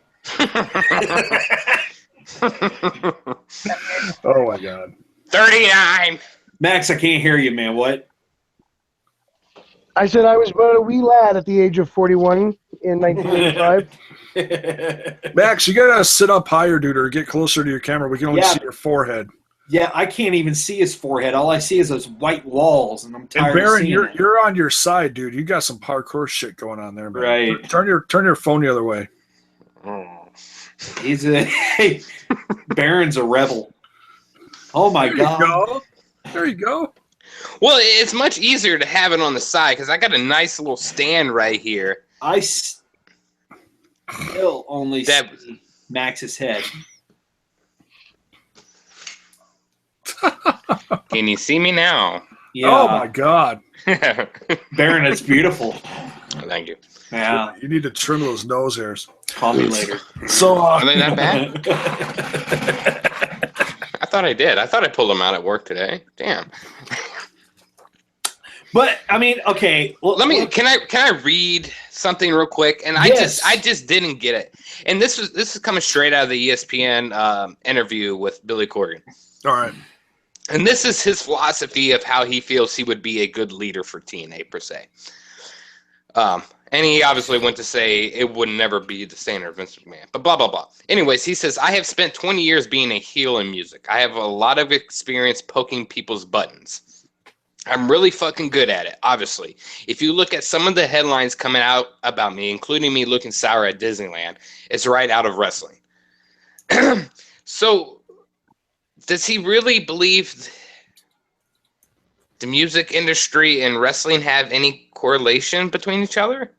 Oh my God. 39. Max, I can't hear you, man. What? I said I was but a wee lad at the age of 41 in 1985. Max, you gotta sit up higher, dude, or get closer to your camera. We can only Yeah. see your forehead. Yeah, I can't even see his forehead. All I see is those white walls, and I'm And tired of Baron, seeing it. you're on your side, dude. You got some parkour shit going on there, man. Right. Turn your phone the other way. He's a Baron's a rebel. Oh my There you God! go. There you go. Well, it's much easier to have it on the side because I got a nice little stand right here. I still only That- see Max's head. Can you see me now? Yeah. Oh my God. Baron, it's beautiful. Thank you. Yeah, You need to trim those nose hairs. call me later. So Are they that bad? I thought I did. I thought I pulled them out at work today. Damn. But I mean, okay. Well, Let me. Can I read something real quick? And Yes. I just didn't get it. And this is coming straight out of the ESPN interview with Billy Corgan. all right. And this is his philosophy of how he feels he would be a good leader for TNA per se. And he obviously went to say it would never be the standard of Vince McMahon, but blah, blah, blah. Anyways, he says, I have spent 20 years being a heel in music. I have a lot of experience poking people's buttons. I'm really fucking good at it, obviously. If you look at some of the headlines coming out about me, including me looking sour at Disneyland, it's right out of wrestling. So, does he really believe the music industry and wrestling have any correlation between each other?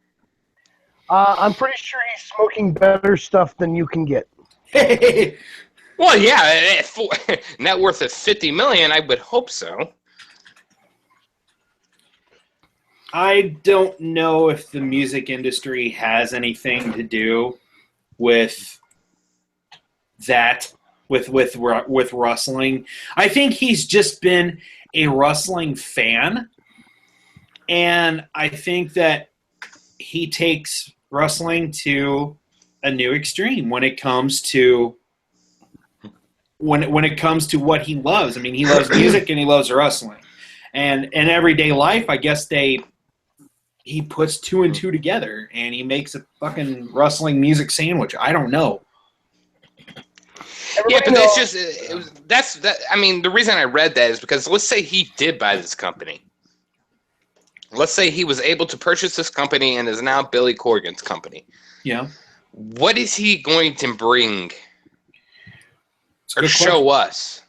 I'm pretty sure he's smoking better stuff than you can get. Well, yeah, net worth of $50 million, I would hope so. I don't know if the music industry has anything to do with that, with wrestling. I think he's just been a wrestling fan, and I think that he takes wrestling to a new extreme when it comes to when it comes to what he loves. I mean, he loves music and he loves wrestling, and in everyday life, I guess he puts two and two together and he makes a fucking wrestling music sandwich. I don't know. Yeah, but that's just that's that. I mean, the reason I read that is because let's say he did buy this company. Let's say he was able to purchase this company and is now Billy Corgan's company. Yeah. What is he going to bring or Good show us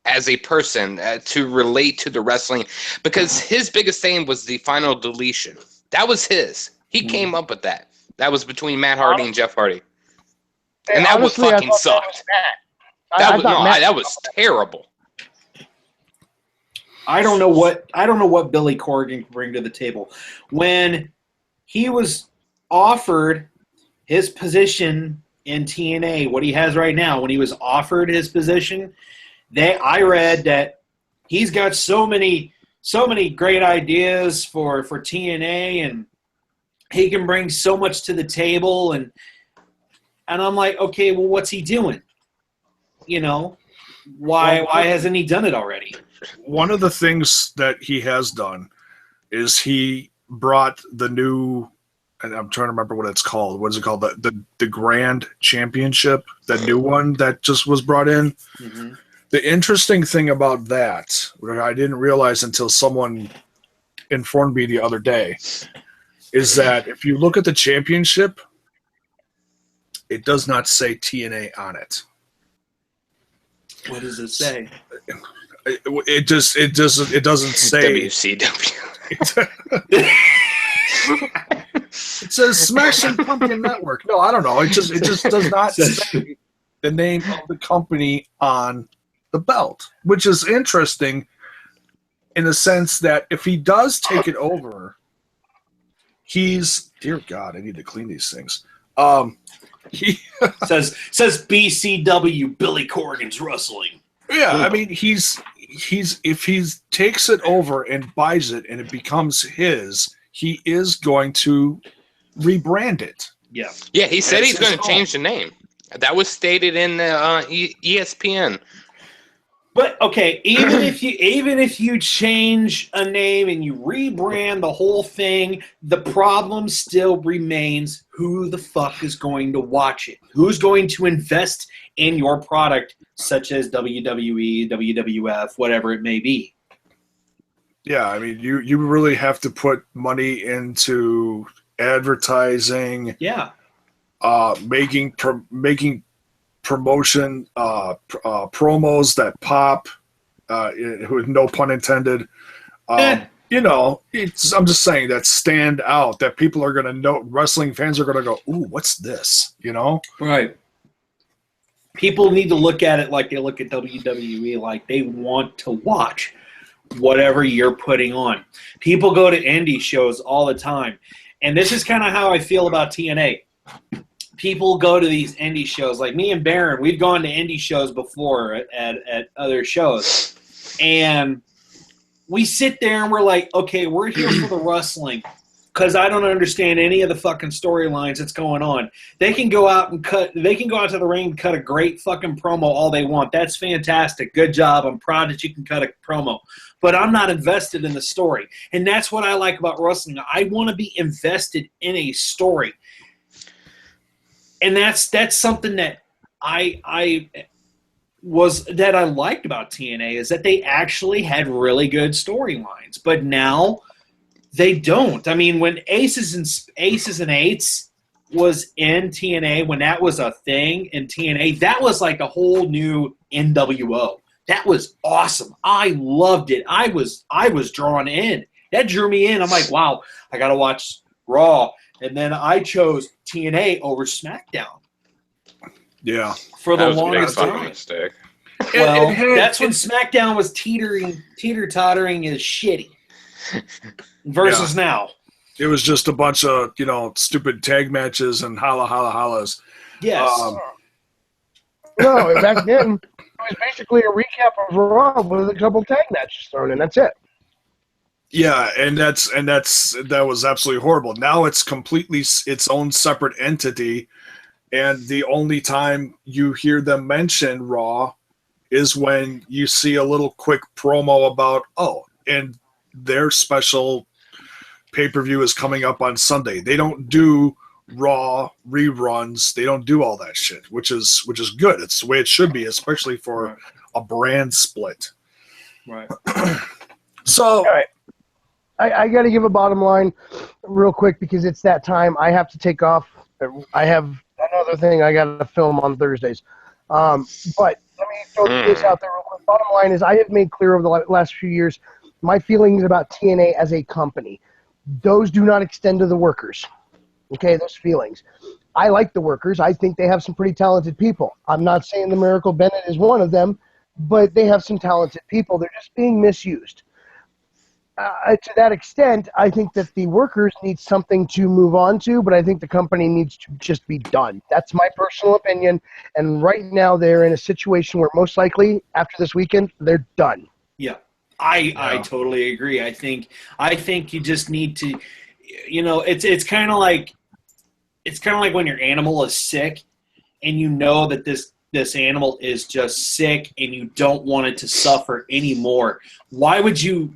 as a person to relate to the wrestling? Because his biggest thing was the final deletion. That was his. He came up with that. That was between Matt Hardy and Jeff Hardy. And that honestly, would I fucking thought sucked. That was Matt. That was terrible. I don't know what Billy Corgan can bring to the table. When he was offered his position in TNA, what he has right now, when he was offered his position, I read that he's got so many great ideas for TNA, and he can bring so much to the table, and I'm like, okay, well, what's he doing? You know, why hasn't he done it already? One of the things that he has done is he brought the new, and I'm trying to remember what it's called. What is it called? The Grand Championship, the new one that just was brought in. Mm-hmm. The interesting thing about that, which I didn't realize until someone informed me the other day, is that if you look at the championship, it does not say TNA on it. What does it say? It doesn't say. WCW. It says Smashing Pumpkin Network. No, I don't know. It just does not say the name of the company on the belt, which is interesting in the sense that if he does take it over, he's, dear God, I need to clean these things. He says BCW Billy Corgan's Wrestling. Yeah, I mean, he's if he takes it over and buys it and it becomes his, he is going to rebrand it. Yeah. Yeah, he said That's he's going his to change the name. That was stated in ESPN. But okay, even if you change a name and you rebrand the whole thing, the problem still remains: who the fuck is going to watch it? Who's going to invest in your product, such as WWE, WWF, whatever it may be? Yeah, I mean, you really have to put money into advertising. Yeah. Making promotion promos that pop, with no pun intended. You know, I'm just saying that stand out, that people are going to know, wrestling fans are going to go, ooh, what's this? You know? Right. People need to look at it like they look at WWE, like they want to watch whatever you're putting on. People go to indie shows all the time. And this is kind of how I feel about TNA. People go to these indie shows. Like me and Baron, we've gone to indie shows before at other shows. And we sit there and we're like, okay, we're here for the wrestling because I don't understand any of the fucking storylines that's going on. They can go out to the ring and cut a great fucking promo all they want. That's fantastic. Good job. I'm proud that you can cut a promo. But I'm not invested in the story. And that's what I like about wrestling. I want to be invested in a story. And that's something that I liked about TNA, is that they actually had really good storylines. But now they don't. I mean, when Aces and Eights was in TNA, when that was a thing in TNA, that was like a whole new NWO. That was awesome. I loved it. I was drawn in. That drew me in. I'm like, wow, I got to watch Raw. And then I chose TNA over SmackDown. Yeah. For the That was a longest big fucking time. mistake. Well, that's when SmackDown was teeter-tottering as shitty. Versus now. It was just a bunch of, stupid tag matches and holla. Yes. No, back then, it was basically a recap of Raw with a couple tag matches thrown in. That's it. Yeah, and that was absolutely horrible. Now it's completely its own separate entity, and the only time you hear them mention Raw is when you see a little quick promo about, and their special pay-per-view is coming up on Sunday. They don't do Raw reruns. They don't do all that shit, which is good. It's the way it should be, especially for a brand split. Right. So, all right. I got to give a bottom line real quick because it's that time. I have to take off. I have another thing I got to film on Thursdays. But let me throw this out there real quick. Bottom line is I have made clear over the last few years my feelings about TNA as a company. Those do not extend to the workers. Okay, those feelings. I like the workers. I think they have some pretty talented people. I'm not saying the Miracle Bennett is one of them, but they have some talented people. They're just being misused. To that extent, I think that the workers need something to move on to, but I think the company needs to just be done. That's my personal opinion. And right now, they're in a situation where most likely, after this weekend, they're done. Yeah, I totally agree. I think you just need to, it's kind of like when your animal is sick, and you know that this animal is just sick and you don't want it to suffer anymore. Why would you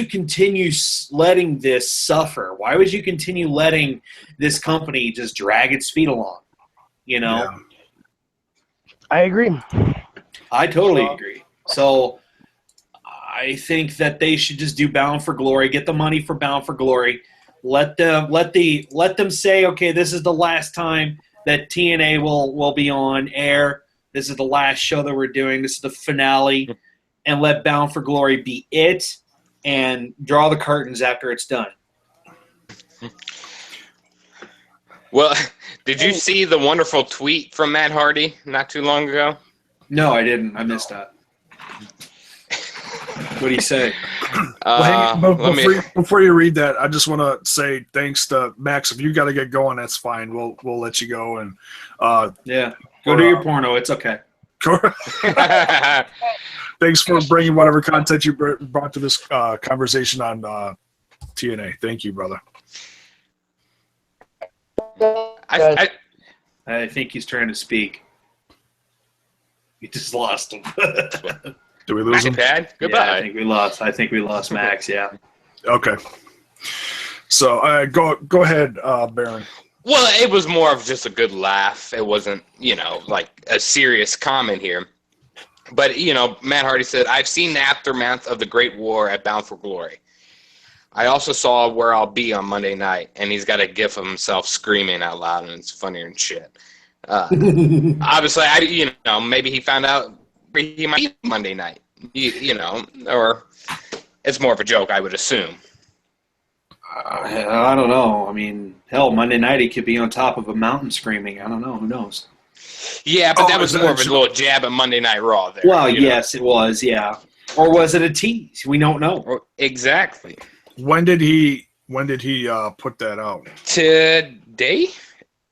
continue letting this suffer? Why would you continue letting this company just drag its feet along? I agree. I totally agree. So I think that they should just do Bound for Glory, get the money for Bound for Glory. Let them say, okay, this is the last time that TNA will be on air. This is the last show that we're doing. This is the finale. And let Bound for Glory be it, and draw the curtains after it's done. Well, did you see the wonderful tweet from Matt Hardy not too long ago? No, I didn't. I missed that. What do you say? Before you read that, I just want to say thanks to Max. If you got to get going, that's fine. We'll let you go. And go do your porno. It's okay. Thanks for bringing whatever content you brought to this conversation on TNA. Thank you, brother. I think he's trying to speak. We just lost him. Did we lose him? Pad? Goodbye. Yeah, I think we lost Max. Yeah. Okay. So go ahead, Baron. Well, it was more of just a good laugh. It wasn't, like a serious comment here. But, Matt Hardy said, I've seen the aftermath of the Great War at Bound for Glory. I also saw Where I'll Be on Monday night, and he's got a gif of himself screaming out loud, and it's funnier than shit. Obviously, maybe he found out where he might be Monday night, or it's more of a joke, I would assume. I don't know. I mean, hell, Monday night he could be on top of a mountain screaming. I don't know. Who knows? Yeah, but that was more of a little jab at Monday Night Raw there. Well, yes, it was, yeah. Or was it a tease? We don't know. Exactly. When did he put that out? Today?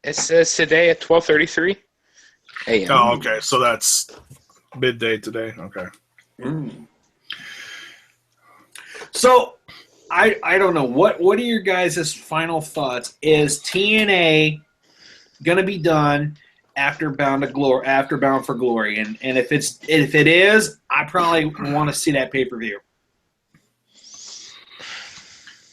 It says today at 12:33 a.m. Oh, okay. So that's midday today. Okay. Mm. So I don't know. What are your guys' final thoughts? Is TNA gonna be done after Bound for Glory? And if it is, I probably want to see that pay-per-view.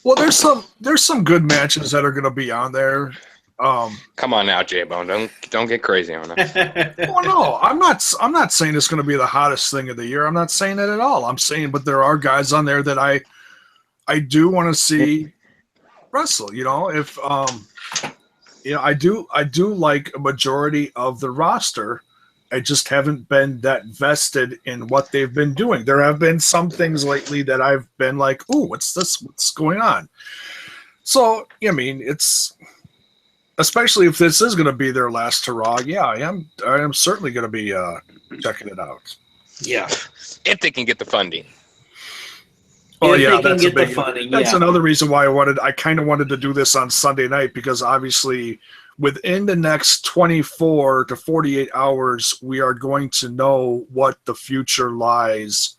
Well, there's some good matches that are going to be on there. Come on now, J-Bone. Don't get crazy on us. Well, no, I'm not saying it's going to be the hottest thing of the year. I'm not saying that at all. I'm saying, but there are guys on there that I do want to see wrestle. If I do like a majority of the roster. I just haven't been that vested in what they've been doing. There have been some things lately that I've been like, "Ooh, what's this? What's going on?" So, I mean, it's especially if this is going to be their last hurrah. Yeah, I am certainly going to be checking it out. Yeah, if they can get the funding. Oh yeah, that's a big funding. That's another reason why I kind of wanted to do this on Sunday night, because obviously within the next 24 to 48 hours, we are going to know what the future lies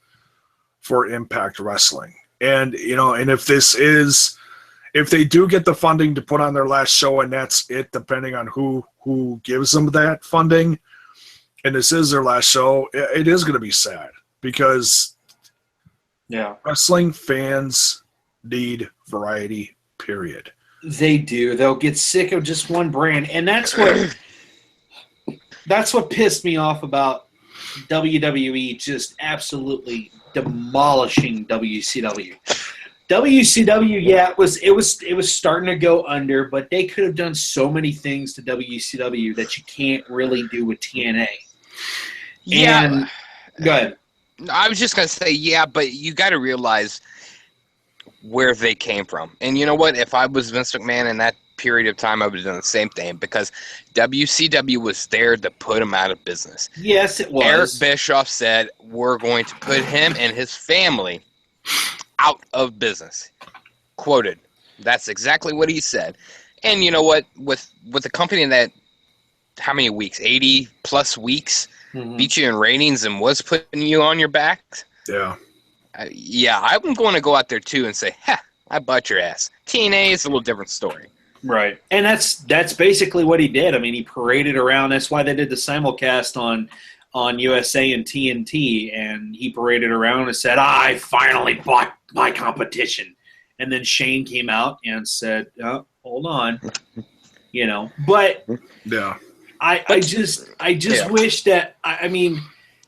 for Impact Wrestling. And, and if they do get the funding to put on their last show, and that's it, depending on who gives them that funding, and this is their last show, it is going to be sad, because wrestling fans need variety, period. They do. They'll get sick of just one brand, and that's what pissed me off about WWE just absolutely demolishing WCW. WCW, yeah, it was starting to go under, but they could have done so many things to WCW that you can't really do with TNA. Yeah. And, go ahead. I was just going to say, yeah, but you got to realize where they came from. And you know what? If I was Vince McMahon in that period of time, I would have done the same thing, because WCW was there to put him out of business. Yes, it was. Eric Bischoff said, we're going to put him and his family out of business. Quoted. That's exactly what he said. And you know what? With a company that, how many weeks? 80 plus weeks, beat you in ratings and was putting you on your back? Yeah. I'm going to go out there too and say, I bought your ass. TNA is a little different story. Right. And that's basically what he did. I mean, he paraded around. That's why they did the simulcast on USA and TNT, and he paraded around and said, I finally bought my competition. And then Shane came out and said, oh, hold on. But yeah. I just wish that, I mean,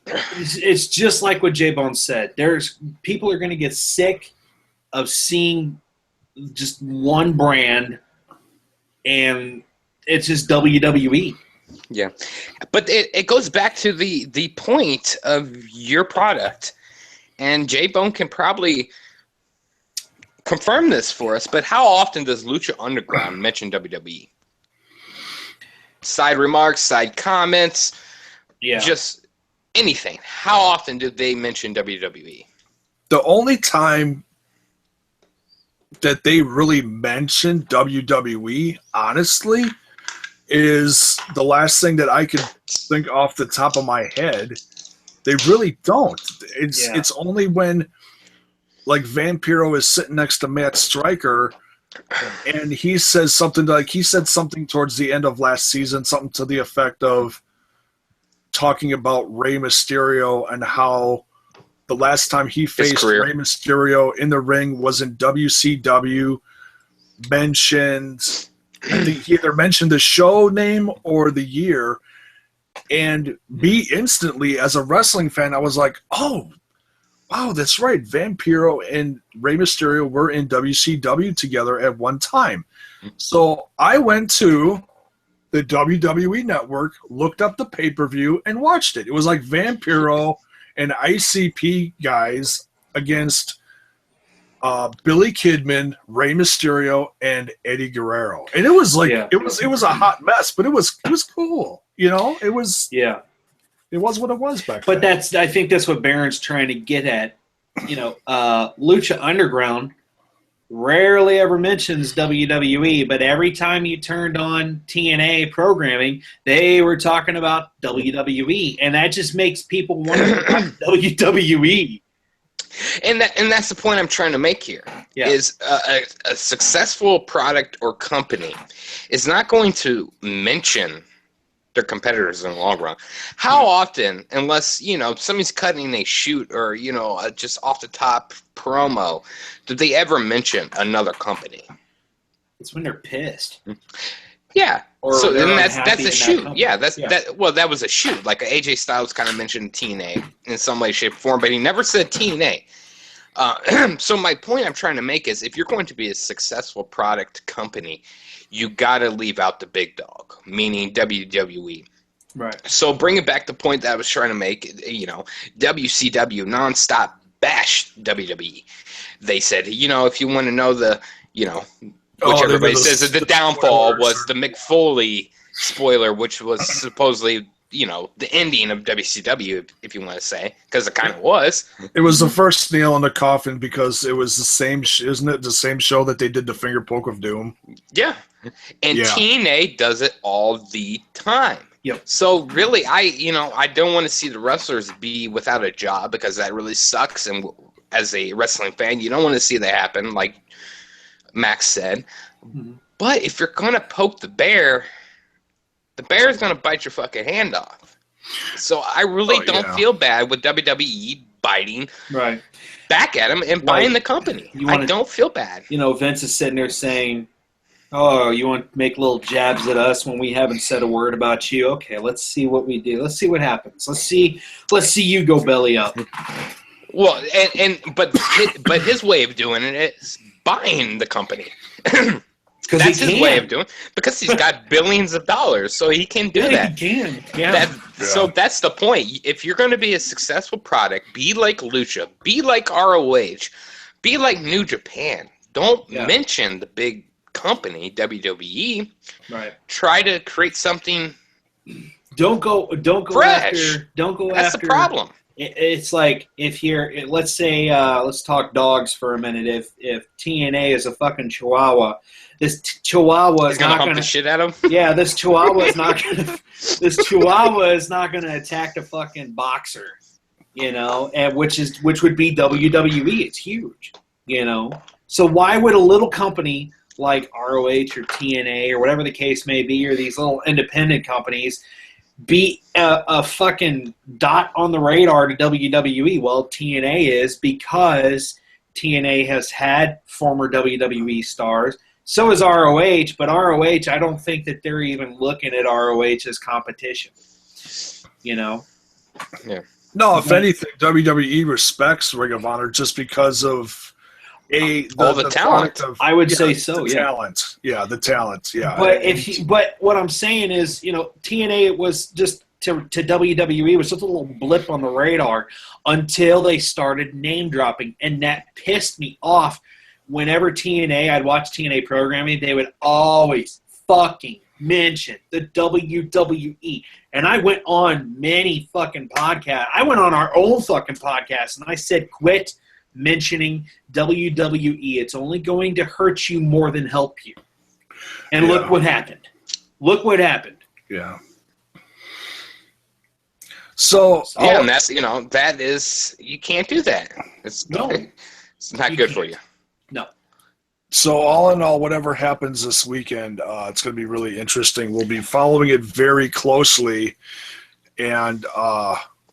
it's just like what J-Bone said. People are going to get sick of seeing just one brand, and it's just WWE. Yeah, but it goes back to the point of your product, and J-Bone can probably confirm this for us, but how often does Lucha Underground mention WWE? Side remarks, side comments, just anything. How often do they mention WWE? the only time that they really mentioned WWE, honestly, is the last thing that I could think off the top of my head. They really don't. It's only when, like, Vampiro is sitting next to Matt Stryker, and he says something towards the end of last season, something to the effect of talking about Rey Mysterio and how the last time he faced Rey Mysterio in the ring was in WCW. I think he either mentioned the show name or the year, and me instantly, as a wrestling fan, I was like, oh, wow, that's right. Vampiro and Rey Mysterio were in WCW together at one time. So I went to the WWE Network, looked up the pay-per-view, and watched it. It was like Vampiro and ICP guys against Billy Kidman, Rey Mysterio, and Eddie Guerrero. And it was like it was a hot mess, but it was cool. You know, it was It was what it was back then. But I think that's what Baron's trying to get at. You know, Lucha Underground rarely ever mentions WWE, but every time you turned on TNA programming, they were talking about WWE, and that just makes people wonder about WWE. And that's the point I'm trying to make here. Is a successful product or company is not going to mention their competitors in the long run. How often, unless, you know, somebody's cutting a shoot or, you know, just off the top promo, did they ever mention another company? It's when they're pissed. Yeah. Or so then that's a shoot. That that was a shoot. Like AJ Styles kind of mentioned TNA in some way, shape, or form, but he never said TNA. So my point I'm trying to make is, if you're going to be a successful product company, you got to leave out the big dog, meaning WWE. Right. So bringing back the point that I was trying to make, you know, WCW nonstop bashed WWE. They said, you know, if you want to know the, you know, which everybody says that the downfall was the Mick Foley spoiler, which was supposedly, you know, the ending of WCW, if you want to say, because it kind of was. It was the first nail in the coffin because it was the same, isn't it? The same show that they did the Finger Poke of Doom. Yeah, and TNA does it all the time. Yep. So really, I don't want to see the wrestlers be without a job, because that really sucks. And as a wrestling fan, you don't want to see that happen, like Max said. Mm-hmm. But if you're gonna poke the bear is going to bite your fucking hand off. So I really don't feel bad with WWE biting back at him and buying the company. I don't feel bad. You know, Vince is sitting there saying, oh, you want to make little jabs at us when we haven't said a word about you? Okay, let's see what we do. Let's see what happens. Let's see you go belly up. Well, but his way of doing it is buying the company. That's his way of doing it, because he's got billions of dollars, so he can do that. He can. Yeah. So that's the point. If you're going to be a successful product, be like Lucha, be like ROH, be like New Japan. Don't mention the big company, WWE. Right. Try to create something. Don't go fresh. That's the problem. It's like, if you're, let's say, let's talk dogs for a minute. If TNA is a fucking Chihuahua, this Chihuahua is not hump the shit at him. Yeah, this Chihuahua is not gonna. This Chihuahua is not gonna attack a fucking boxer, you know, and which would be WWE. It's huge, you know. So why would a little company like ROH or TNA or whatever the case may be, or these little independent companies, be a fucking dot on the radar to WWE? Well, TNA is, because TNA has had former WWE stars. So is ROH, but ROH, I don't think that they're even looking at ROH as competition. You know? Yeah. No, if anything, WWE respects Ring of Honor just because of the talent. I would say so. The talent. Yeah, the talent. Yeah. But what I'm saying is, you know, TNA was just to WWE was just a little blip on the radar until they started name dropping, and that pissed me off. Whenever I'd watch TNA programming, they would always fucking mention the WWE. And I went on many fucking podcasts. I went on our own fucking podcast, and I said, quit mentioning WWE. It's only going to hurt you more than help you. And look what happened. Look what happened. Yeah. So yeah, and that's that is you can't do that. It's not good for you. No. So all in all, whatever happens this weekend, it's going to be really interesting. We'll be following it very closely, and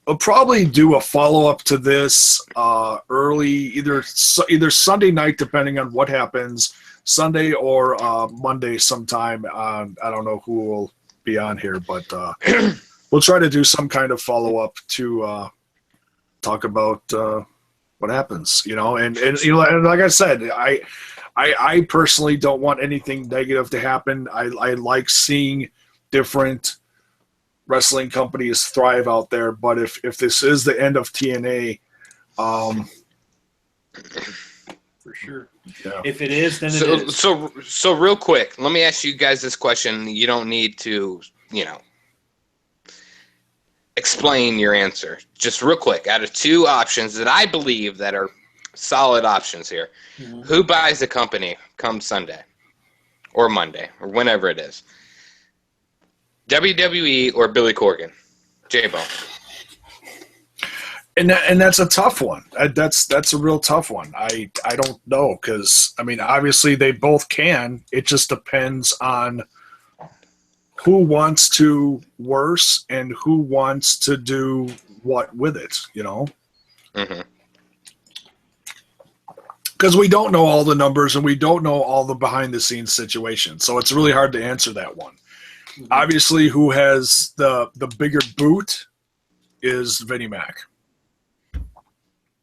we'll probably do a follow-up to this early, either Sunday night, depending on what happens, Sunday or Monday sometime. I don't know who will be on here, but we'll try to do some kind of follow-up to talk about what happens, and like I said, I personally don't want anything negative to happen. I like seeing different wrestling companies thrive out there, but if this is the end of TNA, for sure. Yeah. If it is, then it is. So real quick, let me ask you guys this question. You don't need to, explain your answer. Just real quick, out of two options that I believe that are solid options here, who buys the company come Sunday or Monday or whenever it is? WWE or Billy Corgan? J-Bone. And that's a tough one. That's a real tough one. I don't know, because obviously they both can. It just depends on who wants to worse and who wants to do what with it. Mm-hmm. Because we don't know all the numbers and we don't know all the behind the scenes situations, so it's really hard to answer that one. Mm-hmm. Obviously, who has the bigger boot is Vinnie Mac.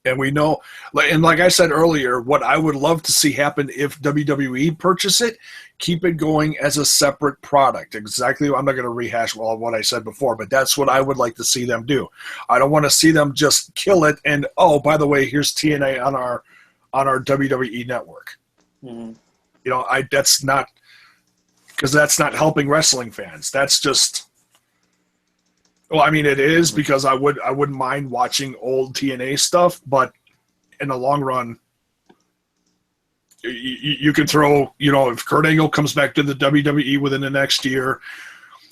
And we know, and like I said earlier, what I would love to see happen if WWE purchase it, keep it going as a separate product. Exactly. I'm not going to rehash all what I said before, but that's what I would like to see them do. I don't want to see them just kill it and, oh, by the way, here's TNA on our WWE network. Mm-hmm. That's not, because that's not helping wrestling fans. That's just, well, it is, because I wouldn't mind watching old TNA stuff, but in the long run, you could throw, if Kurt Angle comes back to the WWE within the next year,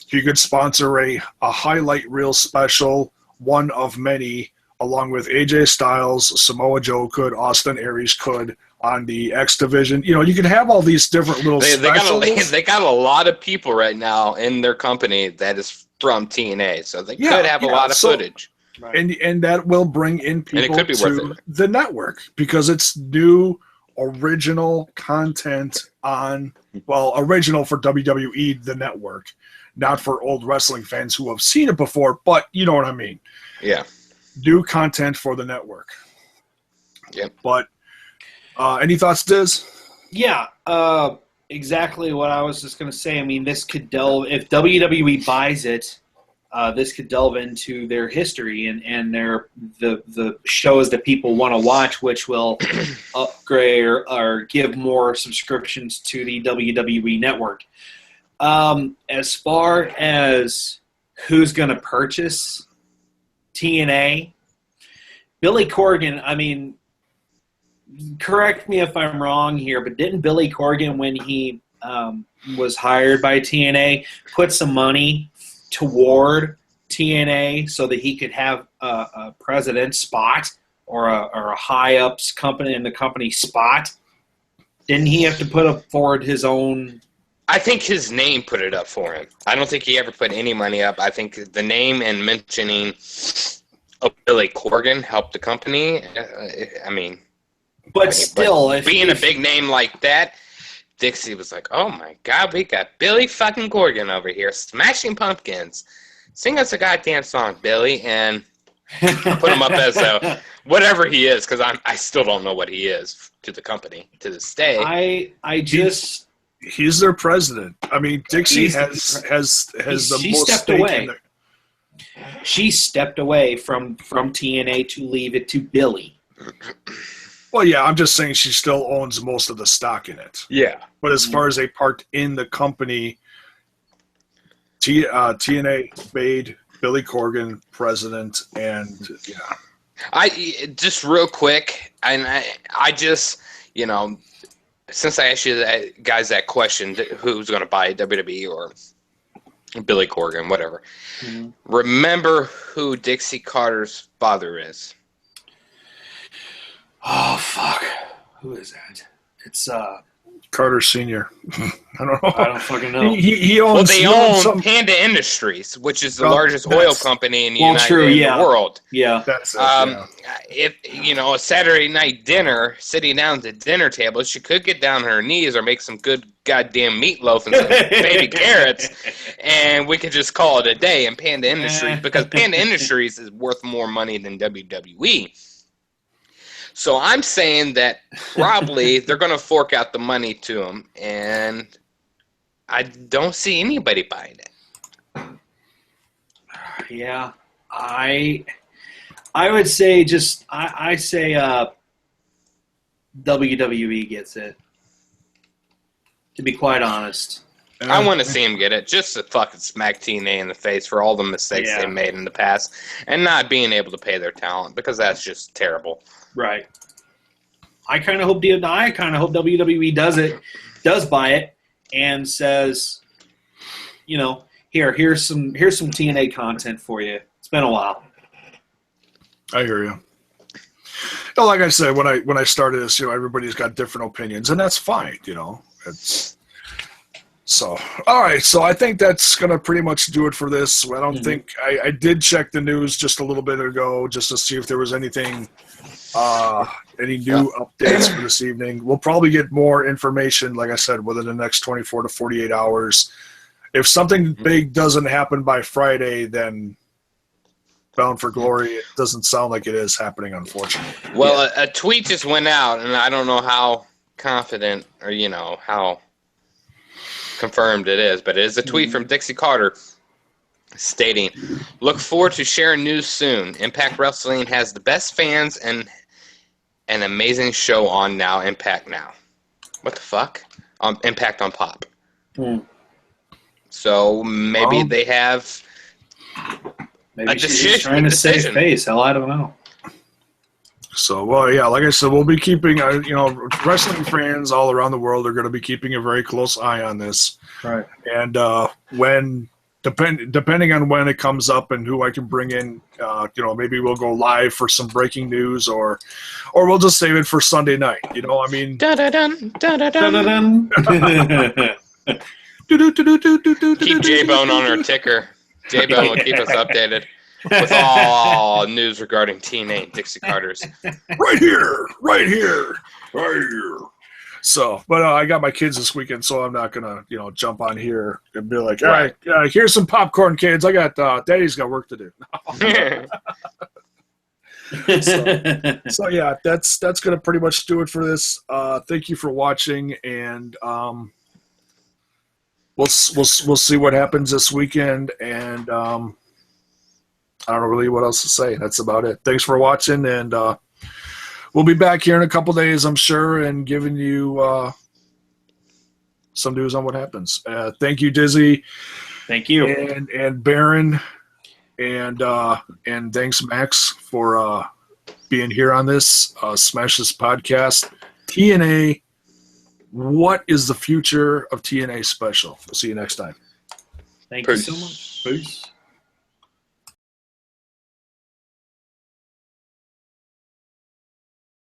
you could sponsor a highlight reel special, one of many, along with AJ Styles, Samoa Joe could, Austin Aries could, on the X Division. You could have all these different little specials. They got a lot of people right now in their company that is from TNA, so they could have a lot of footage. Right. And that will bring in people could be to the network, because it's new, original content original for WWE, the network, not for old wrestling fans who have seen it before, but you know what I mean. Yeah. New content for the network. Yep. But any thoughts, Diz? Yeah, exactly what I was just going to say. This could delve, if WWE buys it, this could delve into their history and the shows that people want to watch, which will upgrade or give more subscriptions to the WWE network. As far as who's going to purchase TNA, Billy Corgan, correct me if I'm wrong here, but didn't Billy Corgan, when he was hired by TNA, put some money toward TNA so that he could have a president spot or a high-ups company in the company spot? Didn't he have to put up forward his own? I think his name put it up for him. I don't think he ever put any money up. I think the name and mentioning of Billy Corgan helped the company. But still, being a big name like that, Dixie was like, "Oh my God, we got Billy fucking Corgan over here, Smashing Pumpkins. Sing us a goddamn song, Billy." And put him up as whatever he is, because I still don't know what he is to the company to this day. He's their president. Dixie has the most stake in there. She stepped away from TNA to leave it to Billy. Well, yeah, I'm just saying she still owns most of the stock in it. Yeah. But as far as a part in the company, TNA made Billy Corgan president, and I just real quick, and I just, since I asked you guys that question, who's going to buy WWE or Billy Corgan, whatever. Mm-hmm. Remember who Dixie Carter's father is? Oh fuck! Who is that? It's Carter Sr. I don't know. I don't fucking know. He owns. Well, they own Panda Industries, which is the largest oil company in the the world. Yeah, that's it. If a Saturday night dinner, sitting down at the dinner table, she could get down on her knees or make some good goddamn meatloaf and some baby carrots, and we could just call it a day in Panda Industries, because Panda Industries is worth more money than WWE. So I'm saying that probably they're going to fork out the money to them, and I don't see anybody buying it. Yeah, I would say I say WWE gets it. To be quite honest, I want to see him get it, just to fucking smack TNA in the face for all the mistakes they made in the past and not being able to pay their talent, because that's just terrible. Right. I kind of hope WWE does buy it, and says, here's some TNA content for you. It's been a while. I hear you. No, like I said, when I started this, everybody's got different opinions, and that's fine. It's so all right. So I think that's gonna pretty much do it for this. I don't think I did check the news just a little bit ago just to see if there was anything, any new updates for this evening. We'll probably get more information, like I said, within the next 24 to 48 hours. If something big doesn't happen by Friday, then Bound for Glory, it doesn't sound like it is happening, unfortunately. Well, a tweet just went out, and I don't know how confident or, how confirmed it is, but it is a tweet from Dixie Carter stating, "Look forward to sharing news soon. Impact Wrestling has the best fans and an amazing show on now. Impact Now." What the fuck? Impact on Pop. So maybe they have maybe she's trying to save face. Hell, I don't know. So, well, yeah, like I said, we'll be keeping, wrestling fans all around the world are going to be keeping a very close eye on this. Right. And depending on when it comes up and who I can bring in, maybe we'll go live for some breaking news, or we'll just save it for Sunday night. I mean. Dun-dun-dun, dun-dun-dun. Keep J-Bone on our ticker. J-Bone will keep us updated with all news regarding TNA and Dixie Carter's. Right here. So, but I got my kids this weekend, so I'm not gonna, jump on here and be like, all right, here's some popcorn, kids. I got Daddy's got work to do. so yeah, that's gonna pretty much do it for this. Thank you for watching, and we'll see what happens this weekend, and I don't know really what else to say. That's about it. Thanks for watching, and we'll be back here in a couple days, I'm sure, and giving you some news on what happens. Thank you, Dizzy. Thank you, and Baron, and thanks, Max, for being here on this Smash This podcast. TNA. What is the future of TNA special? We'll see you next time. Thank you so much. Peace.